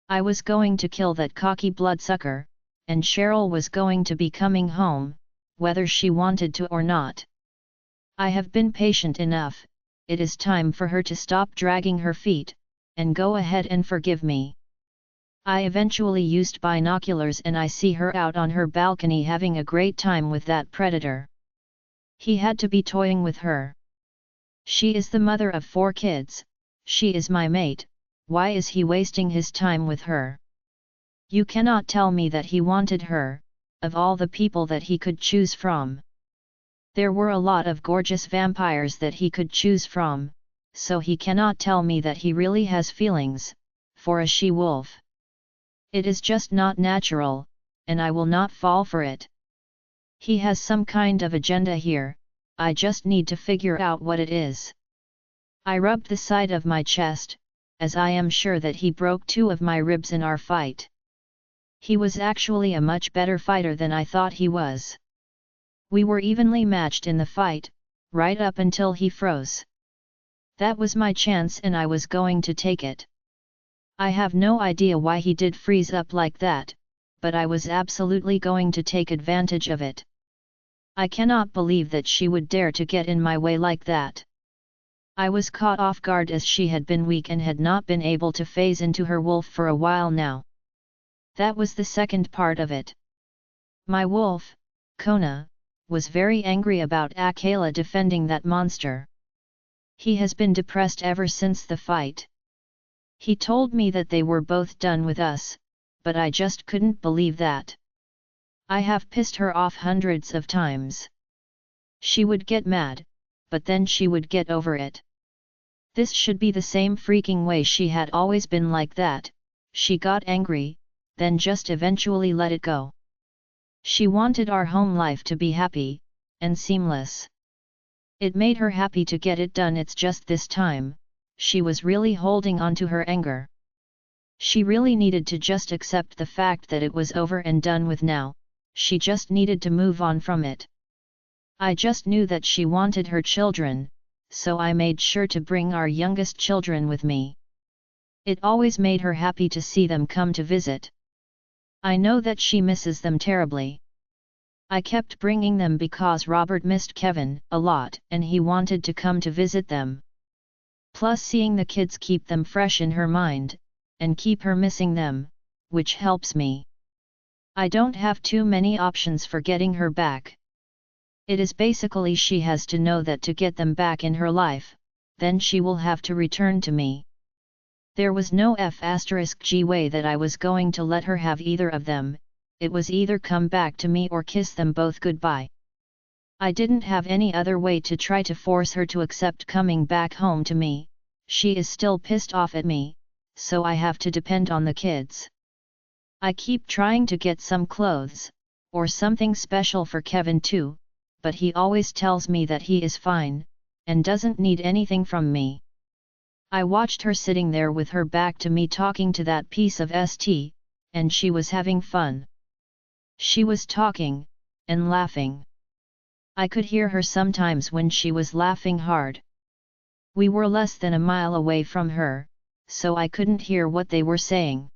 I was going to kill that cocky bloodsucker, and Cheryl was going to be coming home, whether she wanted to or not. I have been patient enough. It is time for her to stop dragging her feet, and go ahead and forgive me. I eventually used binoculars and I see her out on her balcony having a great time with that predator. He had to be toying with her. She is the mother of 4 kids, she is my mate, why is he wasting his time with her? You cannot tell me that he wanted her, of all the people that he could choose from. There were a lot of gorgeous vampires that he could choose from, so he cannot tell me that he really has feelings for a she-wolf. It is just not natural, and I will not fall for it. He has some kind of agenda here, I just need to figure out what it is. I rubbed the side of my chest, as I am sure that he broke 2 of my ribs in our fight. He was actually a much better fighter than I thought he was. We were evenly matched in the fight, right up until he froze. That was my chance and I was going to take it. I have no idea why he did freeze up like that, but I was absolutely going to take advantage of it. I cannot believe that she would dare to get in my way like that. I was caught off guard as she had been weak and had not been able to phase into her wolf for a while now. That was the second part of it. My wolf, Kona, was very angry about Akela defending that monster. He has been depressed ever since the fight. He told me that they were both done with us, but I just couldn't believe that. I have pissed her off hundreds of times. She would get mad, but then she would get over it. This should be the same freaking way she had always been like that. She got angry, then just eventually let it go. She wanted our home life to be happy and seamless. It made her happy to get it done. It's just this time, she was really holding on to her anger. She really needed to just accept the fact that it was over and done with now. She just needed to move on from it. I just knew that she wanted her children, so I made sure to bring our youngest children with me. It always made her happy to see them come to visit. I know that she misses them terribly. I kept bringing them because Robert missed Kevin a lot and he wanted to come to visit them. Plus seeing the kids keep them fresh in her mind, and keep her missing them, which helps me. I don't have too many options for getting her back. It is basically she has to know that to get them back in her life, then she will have to return to me. There was no F***G way that I was going to let her have either of them, it was either come back to me or kiss them both goodbye. I didn't have any other way to try to force her to accept coming back home to me. She is still pissed off at me, so I have to depend on the kids. I keep trying to get some clothes, or something special for Kevin too, but he always tells me that he is fine, and doesn't need anything from me. I watched her sitting there with her back to me talking to that piece of st, and she was having fun. She was talking, and laughing. I could hear her sometimes when she was laughing hard. We were less than a mile away from her, so I couldn't hear what they were saying.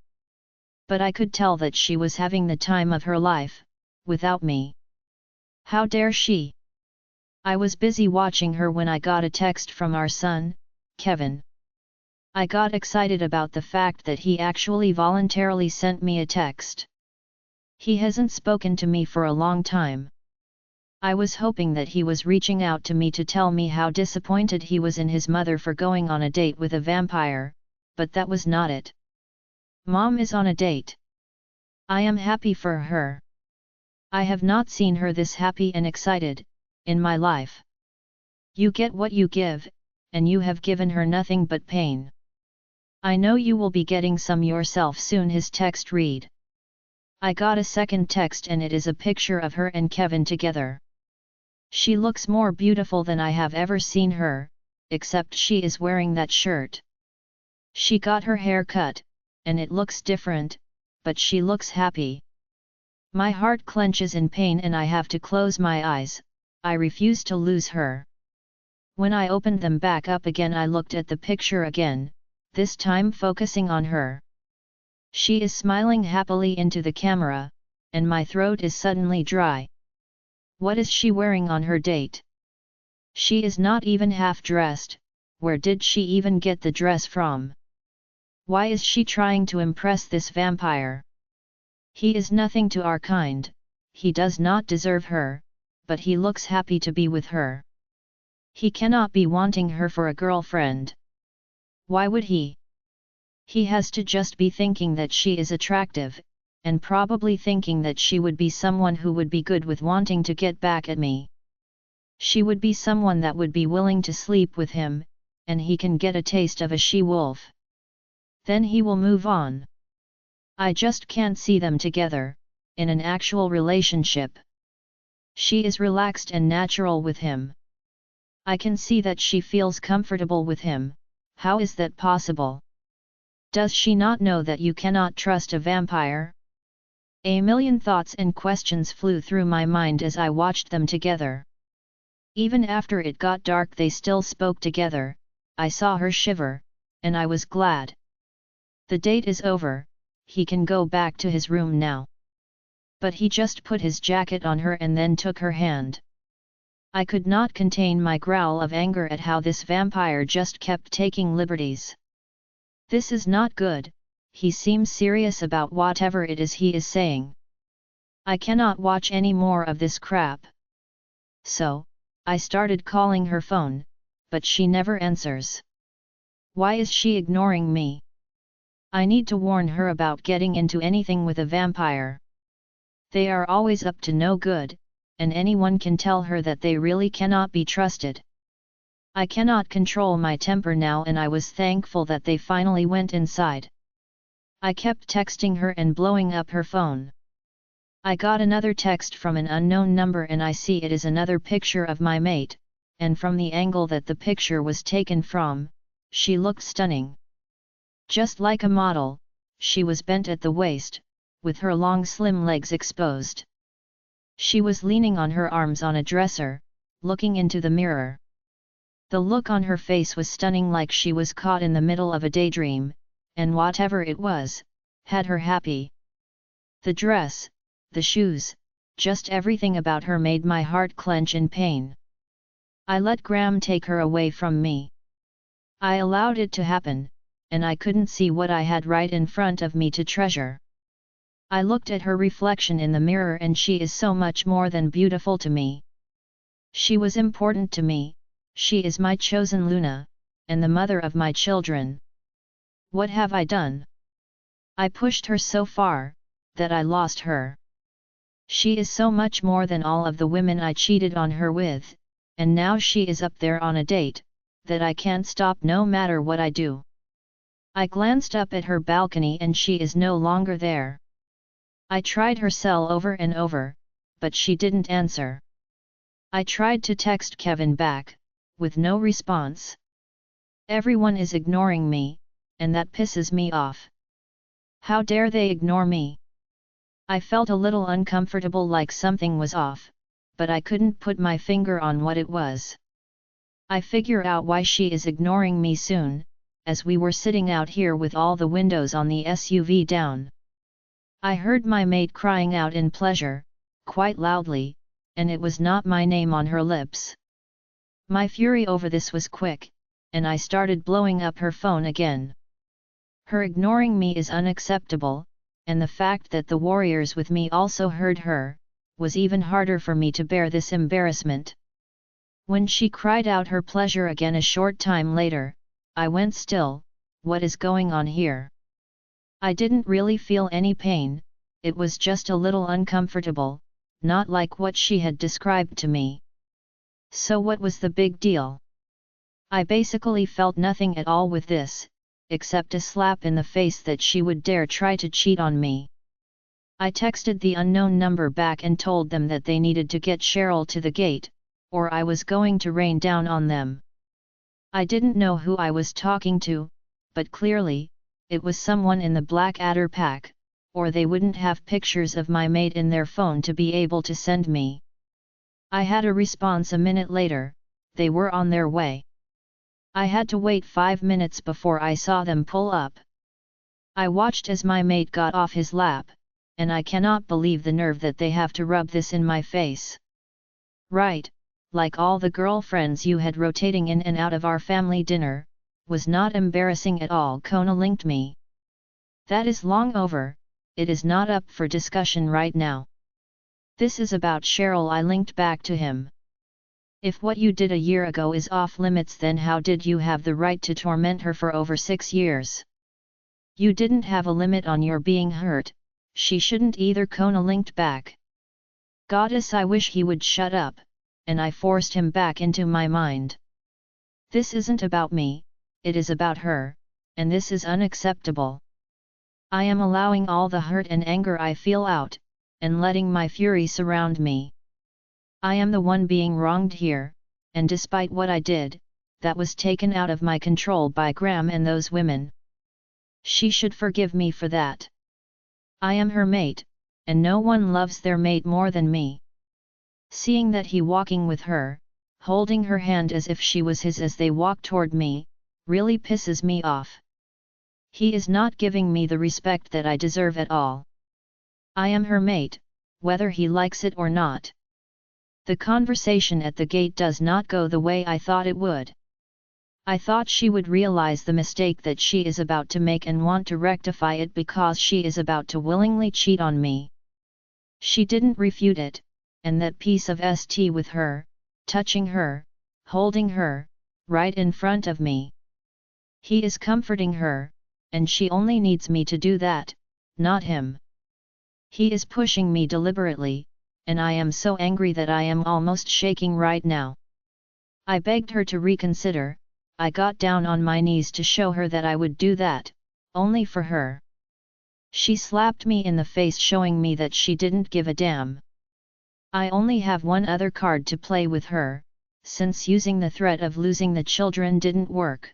But I could tell that she was having the time of her life, without me. How dare she? I was busy watching her when I got a text from our son, Kevin. I got excited about the fact that he actually voluntarily sent me a text. He hasn't spoken to me for a long time. I was hoping that he was reaching out to me to tell me how disappointed he was in his mother for going on a date with a vampire, but that was not it. Mom is on a date. I am happy for her. I have not seen her this happy and excited, in my life. You get what you give, and you have given her nothing but pain. I know you will be getting some yourself soon. His text read. I got a second text and it is a picture of her and Kevin together. She looks more beautiful than I have ever seen her, except she is wearing that shirt. She got her hair cut, and it looks different, but she looks happy. My heart clenches in pain and I have to close my eyes. I refuse to lose her. When I opened them back up again, I looked at the picture again, this time focusing on her. She is smiling happily into the camera, and my throat is suddenly dry. What is she wearing on her date? She is not even half dressed. Where did she even get the dress from? Why is she trying to impress this vampire? He is nothing to our kind, he does not deserve her, but he looks happy to be with her. He cannot be wanting her for a girlfriend. Why would he? He has to just be thinking that she is attractive, and probably thinking that she would be someone who would be good with wanting to get back at me. She would be someone that would be willing to sleep with him, and he can get a taste of a she-wolf. Then he will move on. I just can't see them together, in an actual relationship. She is relaxed and natural with him. I can see that she feels comfortable with him. How is that possible? Does she not know that you cannot trust a vampire? A million thoughts and questions flew through my mind as I watched them together. Even after it got dark they still spoke together. I saw her shiver, and I was glad. The date is over, he can go back to his room now. But he just put his jacket on her and then took her hand. I could not contain my growl of anger at how this vampire just kept taking liberties. This is not good, he seems serious about whatever it is he is saying. I cannot watch any more of this crap. So, I started calling her phone, but she never answers. Why is she ignoring me? I need to warn her about getting into anything with a vampire. They are always up to no good, and anyone can tell her that they really cannot be trusted. I cannot control my temper now and I was thankful that they finally went inside. I kept texting her and blowing up her phone. I got another text from an unknown number and I see it is another picture of my mate, and from the angle that the picture was taken from, she looked stunning. Just like a model, she was bent at the waist, with her long slim legs exposed. She was leaning on her arms on a dresser, looking into the mirror. The look on her face was stunning, like she was caught in the middle of a daydream, and whatever it was, had her happy. The dress, the shoes, just everything about her made my heart clench in pain. I let Graham take her away from me. I allowed it to happen, and I couldn't see what I had right in front of me to treasure. I looked at her reflection in the mirror and she is so much more than beautiful to me. She was important to me, she is my chosen Luna, and the mother of my children. What have I done? I pushed her so far, that I lost her. She is so much more than all of the women I cheated on her with, and now she is up there on a date, that I can't stop no matter what I do. I glanced up at her balcony and she is no longer there. I tried her cell over and over, but she didn't answer. I tried to text Kevin back, with no response. Everyone is ignoring me, and that pisses me off. How dare they ignore me? I felt a little uncomfortable, like something was off, but I couldn't put my finger on what it was. I figure out why she is ignoring me soon, as we were sitting out here with all the windows on the SUV down. I heard my mate crying out in pleasure, quite loudly, and it was not my name on her lips. My fury over this was quick, and I started blowing up her phone again. Her ignoring me is unacceptable, and the fact that the warriors with me also heard her, was even harder for me to bear this embarrassment. When she cried out her pleasure again a short time later, I went still. What is going on here? I didn't really feel any pain, it was just a little uncomfortable, not like what she had described to me. So what was the big deal? I basically felt nothing at all with this, except a slap in the face that she would dare try to cheat on me. I texted the unknown number back and told them that they needed to get Cheryl to the gate, or I was going to rain down on them. I didn't know who I was talking to, but clearly, it was someone in the Blackadder pack, or they wouldn't have pictures of my mate in their phone to be able to send me. I had a response a minute later. They were on their way. I had to wait 5 minutes before I saw them pull up. I watched as my mate got off his lap, and I cannot believe the nerve that they have to rub this in my face. Right, like all the girlfriends you had rotating in and out of our family dinner, was not embarrassing at all. Kona linked me. That is long over, it is not up for discussion right now. This is about Cheryl. I linked back to him. If what you did a year ago is off limits, then how did you have the right to torment her for over 6 years? You didn't have a limit on your being hurt, she shouldn't either. Kona linked back. Goddess, I wish he would shut up, and I forced him back into my mind. This isn't about me, it is about her, and this is unacceptable. I am allowing all the hurt and anger I feel out, and letting my fury surround me. I am the one being wronged here, and despite what I did, that was taken out of my control by Graham and those women. She should forgive me for that. I am her mate, and no one loves their mate more than me. Seeing that he walking with her, holding her hand as if she was his as they walk toward me, really pisses me off. He is not giving me the respect that I deserve at all. I am her mate, whether he likes it or not. The conversation at the gate does not go the way I thought it would. I thought she would realize the mistake that she is about to make and want to rectify it because she is about to willingly cheat on me. She didn't refute it, and that piece of st with her, touching her, holding her, right in front of me. He is comforting her, and she only needs me to do that, not him. He is pushing me deliberately, and I am so angry that I am almost shaking right now. I begged her to reconsider. I got down on my knees to show her that I would do that, only for her. She slapped me in the face, showing me that she didn't give a damn. I only have one other card to play with her, since using the threat of losing the children didn't work.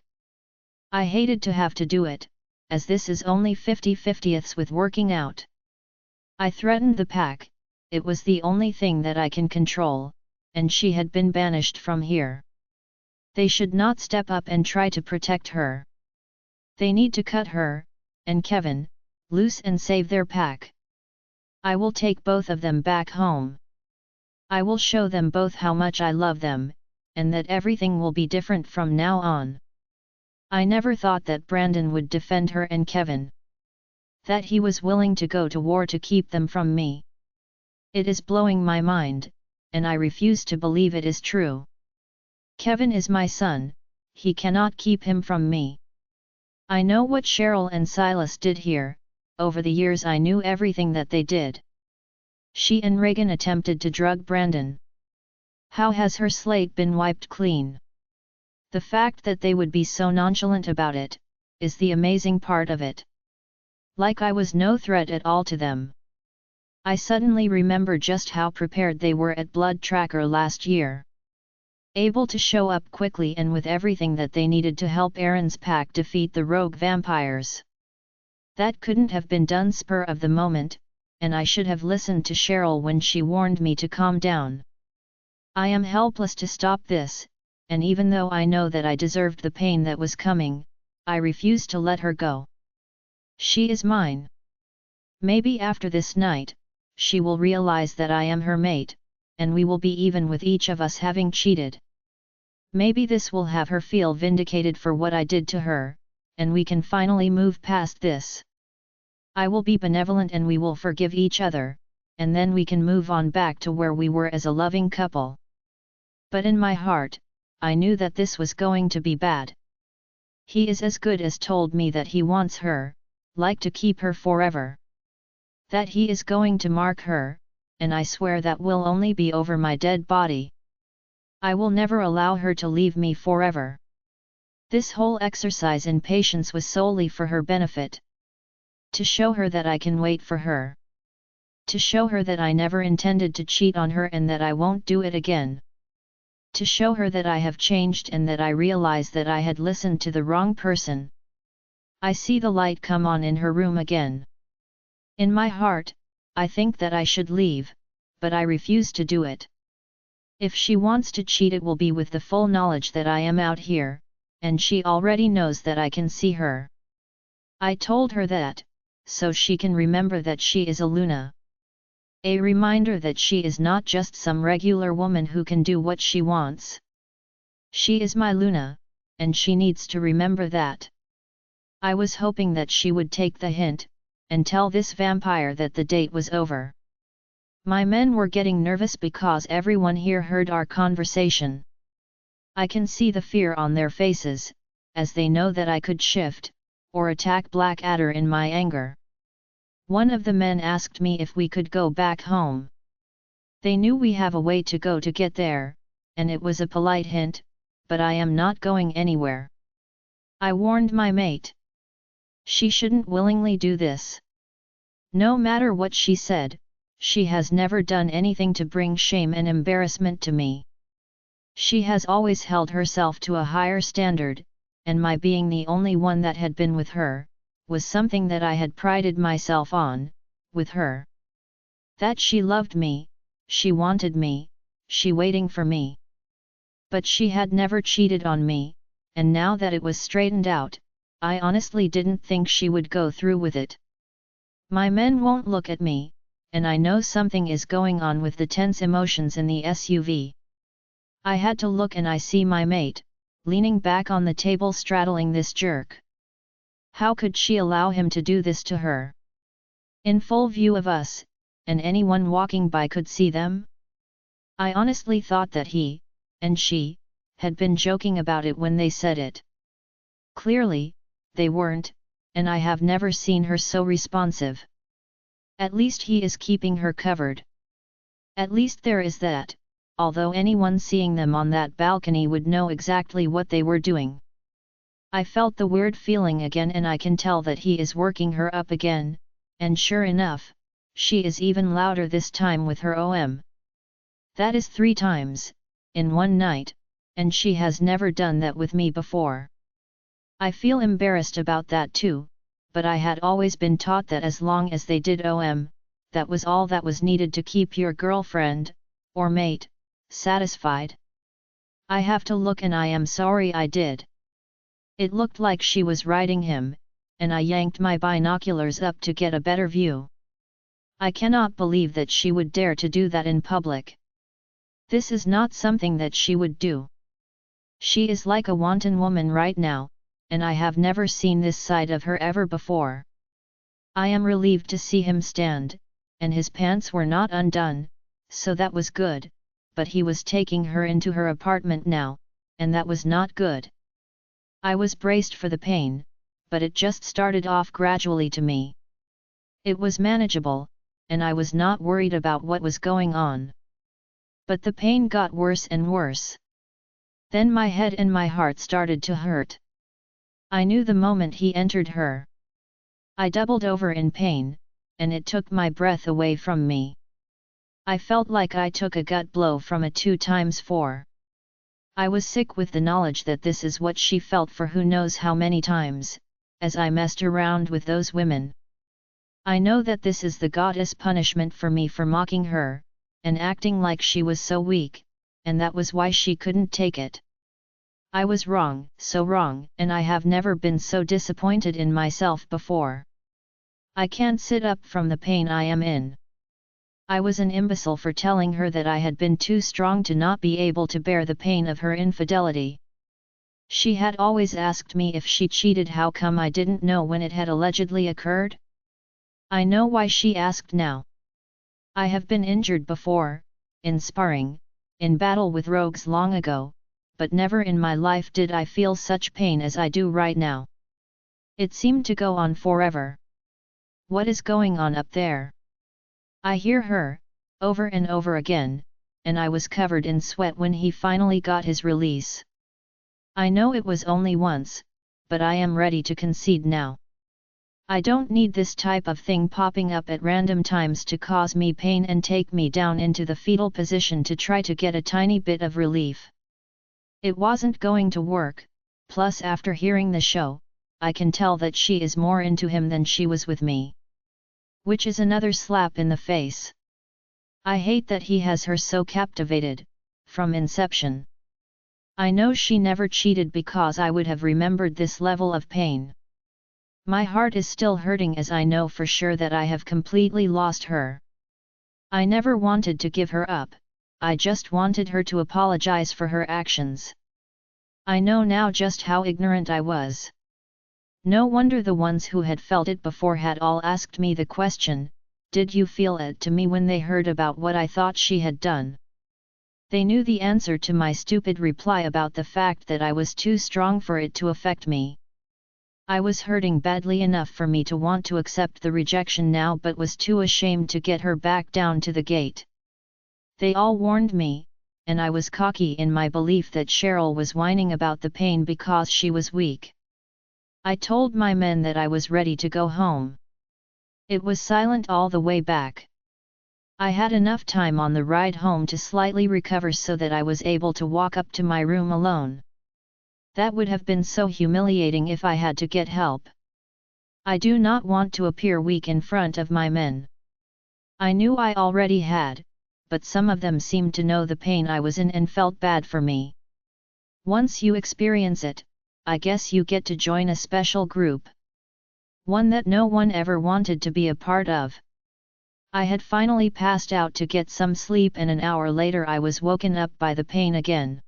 I hated to have to do it, as this is only 50/50ths with working out. I threatened the pack, it was the only thing that I can control, and she had been banished from here. They should not step up and try to protect her. They need to cut her, and Kevin, loose and save their pack. I will take both of them back home. I will show them both how much I love them, and that everything will be different from now on. I never thought that Brandon would defend her and Kevin. That he was willing to go to war to keep them from me. It is blowing my mind, and I refuse to believe it is true. Kevin is my son, he cannot keep him from me. I know what Cheryl and Silas did here, over the years I knew everything that they did. She and Reagan attempted to drug Brandon. How has her slate been wiped clean? The fact that they would be so nonchalant about it, is the amazing part of it. Like I was no threat at all to them. I suddenly remember just how prepared they were at Blood Tracker last year. Able to show up quickly and with everything that they needed to help Aaron's pack defeat the rogue vampires. That couldn't have been done spur of the moment, and I should have listened to Cheryl when she warned me to calm down. I am helpless to stop this, and even though I know that I deserved the pain that was coming, I refuse to let her go. She is mine. Maybe after this night, she will realize that I am her mate, and we will be even with each of us having cheated. Maybe this will have her feel vindicated for what I did to her, and we can finally move past this. I will be benevolent and we will forgive each other, and then we can move on back to where we were as a loving couple. But in my heart, I knew that this was going to be bad. He is as good as told me that he wants her, like to keep her forever. That he is going to mark her, and I swear that will only be over my dead body. I will never allow her to leave me forever. This whole exercise in patience was solely for her benefit. To show her that I can wait for her. To show her that I never intended to cheat on her and that I won't do it again. To show her that I have changed and that I realize that I had listened to the wrong person. I see the light come on in her room again. In my heart, I think that I should leave, but I refuse to do it. If she wants to cheat, it will be with the full knowledge that I am out here, and she already knows that I can see her. I told her that, so she can remember that she is a Luna. A reminder that she is not just some regular woman who can do what she wants. She is my Luna, and she needs to remember that. I was hoping that she would take the hint, and tell this vampire that the date was over. My men were getting nervous because everyone here heard our conversation. I can see the fear on their faces, as they know that I could shift, or attack Blackadder in my anger. One of the men asked me if we could go back home. They knew we have a way to go to get there, and it was a polite hint, but I am not going anywhere. I warned my mate. She shouldn't willingly do this. No matter what she said, she has never done anything to bring shame and embarrassment to me. She has always held herself to a higher standard, and my being the only one that had been with her, was something that I had prided myself on, with her. That she loved me, she wanted me, she waiting for me. But she had never cheated on me, and now that it was straightened out, I honestly didn't think she would go through with it. My men won't look at me, and I know something is going on with the tense emotions in the SUV. I had to look and I see my mate, leaning back on the table straddling this jerk. How could she allow him to do this to her? In full view of us, and anyone walking by could see them? I honestly thought that he, and she, had been joking about it when they said it. Clearly, they weren't, and I have never seen her so responsive. At least he is keeping her covered. At least there is that, although anyone seeing them on that balcony would know exactly what they were doing. I felt the weird feeling again, and I can tell that he is working her up again, and sure enough, she is even louder this time with her OM. That is 3 times, in one night, and she has never done that with me before. I feel embarrassed about that too, but I had always been taught that as long as they did OM, that was all that was needed to keep your girlfriend, or mate, satisfied. I have to look, and I am sorry I did. It looked like she was riding him, and I yanked my binoculars up to get a better view. I cannot believe that she would dare to do that in public. This is not something that she would do. She is like a wanton woman right now, and I have never seen this side of her ever before. I am relieved to see him stand, and his pants were not undone, so that was good, but he was taking her into her apartment now, and that was not good. I was braced for the pain, but it just started off gradually to me. It was manageable, and I was not worried about what was going on. But the pain got worse and worse. Then my head and my heart started to hurt. I knew the moment he entered her. I doubled over in pain, and it took my breath away from me. I felt like I took a gut blow from a 2x4. I was sick with the knowledge that this is what she felt for who knows how many times, as I messed around with those women. I know that this is the goddess punishment for me for mocking her, and acting like she was so weak, and that was why she couldn't take it. I was wrong, so wrong, and I have never been so disappointed in myself before. I can't sit up from the pain I am in. I was an imbecile for telling her that I had been too strong to not be able to bear the pain of her infidelity. She had always asked me if she cheated, how come I didn't know when it had allegedly occurred? I know why she asked now. I have been injured before, in sparring, in battle with rogues long ago, but never in my life did I feel such pain as I do right now. It seemed to go on forever. What is going on up there? I hear her, over and over again, and I was covered in sweat when he finally got his release. I know it was only once, but I am ready to concede now. I don't need this type of thing popping up at random times to cause me pain and take me down into the fetal position to try to get a tiny bit of relief. It wasn't going to work, plus after hearing the show, I can tell that she is more into him than she was with me. Which is another slap in the face. I hate that he has her so captivated, from inception. I know she never cheated because I would have remembered this level of pain. My heart is still hurting as I know for sure that I have completely lost her. I never wanted to give her up, I just wanted her to apologize for her actions. I know now just how ignorant I was. No wonder the ones who had felt it before had all asked me the question, "Did you feel it?" to me when they heard about what I thought she had done. They knew the answer to my stupid reply about the fact that I was too strong for it to affect me. I was hurting badly enough for me to want to accept the rejection now but was too ashamed to get her back down to the gate. They all warned me, and I was cocky in my belief that Cheryl was whining about the pain because she was weak. I told my men that I was ready to go home. It was silent all the way back. I had enough time on the ride home to slightly recover so that I was able to walk up to my room alone. That would have been so humiliating if I had to get help. I do not want to appear weak in front of my men. I knew I already had, but some of them seemed to know the pain I was in and felt bad for me. Once you experience it, I guess you get to join a special group. One that no one ever wanted to be a part of. I had finally passed out to get some sleep and an hour later I was woken up by the pain again.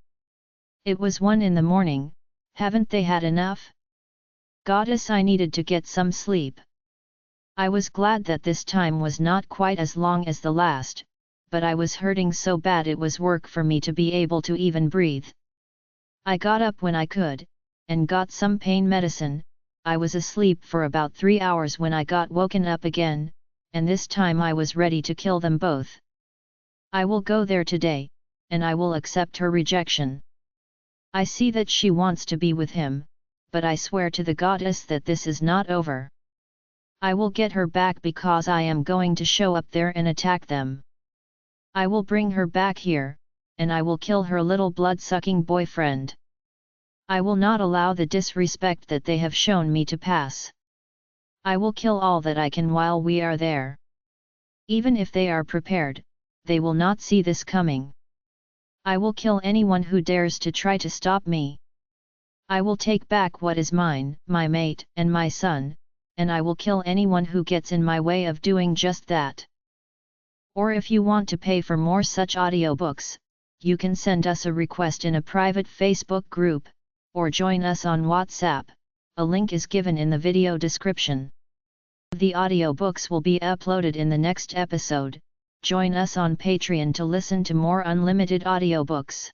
It was 1 in the morning, haven't they had enough? Goddess, I needed to get some sleep. I was glad that this time was not quite as long as the last, but I was hurting so bad it was work for me to be able to even breathe. I got up when I could, and got some pain medicine. I was asleep for about 3 hours when I got woken up again, and this time I was ready to kill them both. I will go there today, and I will accept her rejection. I see that she wants to be with him, but I swear to the goddess that this is not over. I will get her back because I am going to show up there and attack them. I will bring her back here, and I will kill her little blood-sucking boyfriend. I will not allow the disrespect that they have shown me to pass. I will kill all that I can while we are there. Even if they are prepared, they will not see this coming. I will kill anyone who dares to try to stop me. I will take back what is mine, my mate, and my son, and I will kill anyone who gets in my way of doing just that. Or if you want to pay for more such audiobooks, you can send us a request in a private Facebook group, or join us on WhatsApp, a link is given in the video description. The audiobooks will be uploaded in the next episode. Join us on Patreon to listen to more unlimited audiobooks.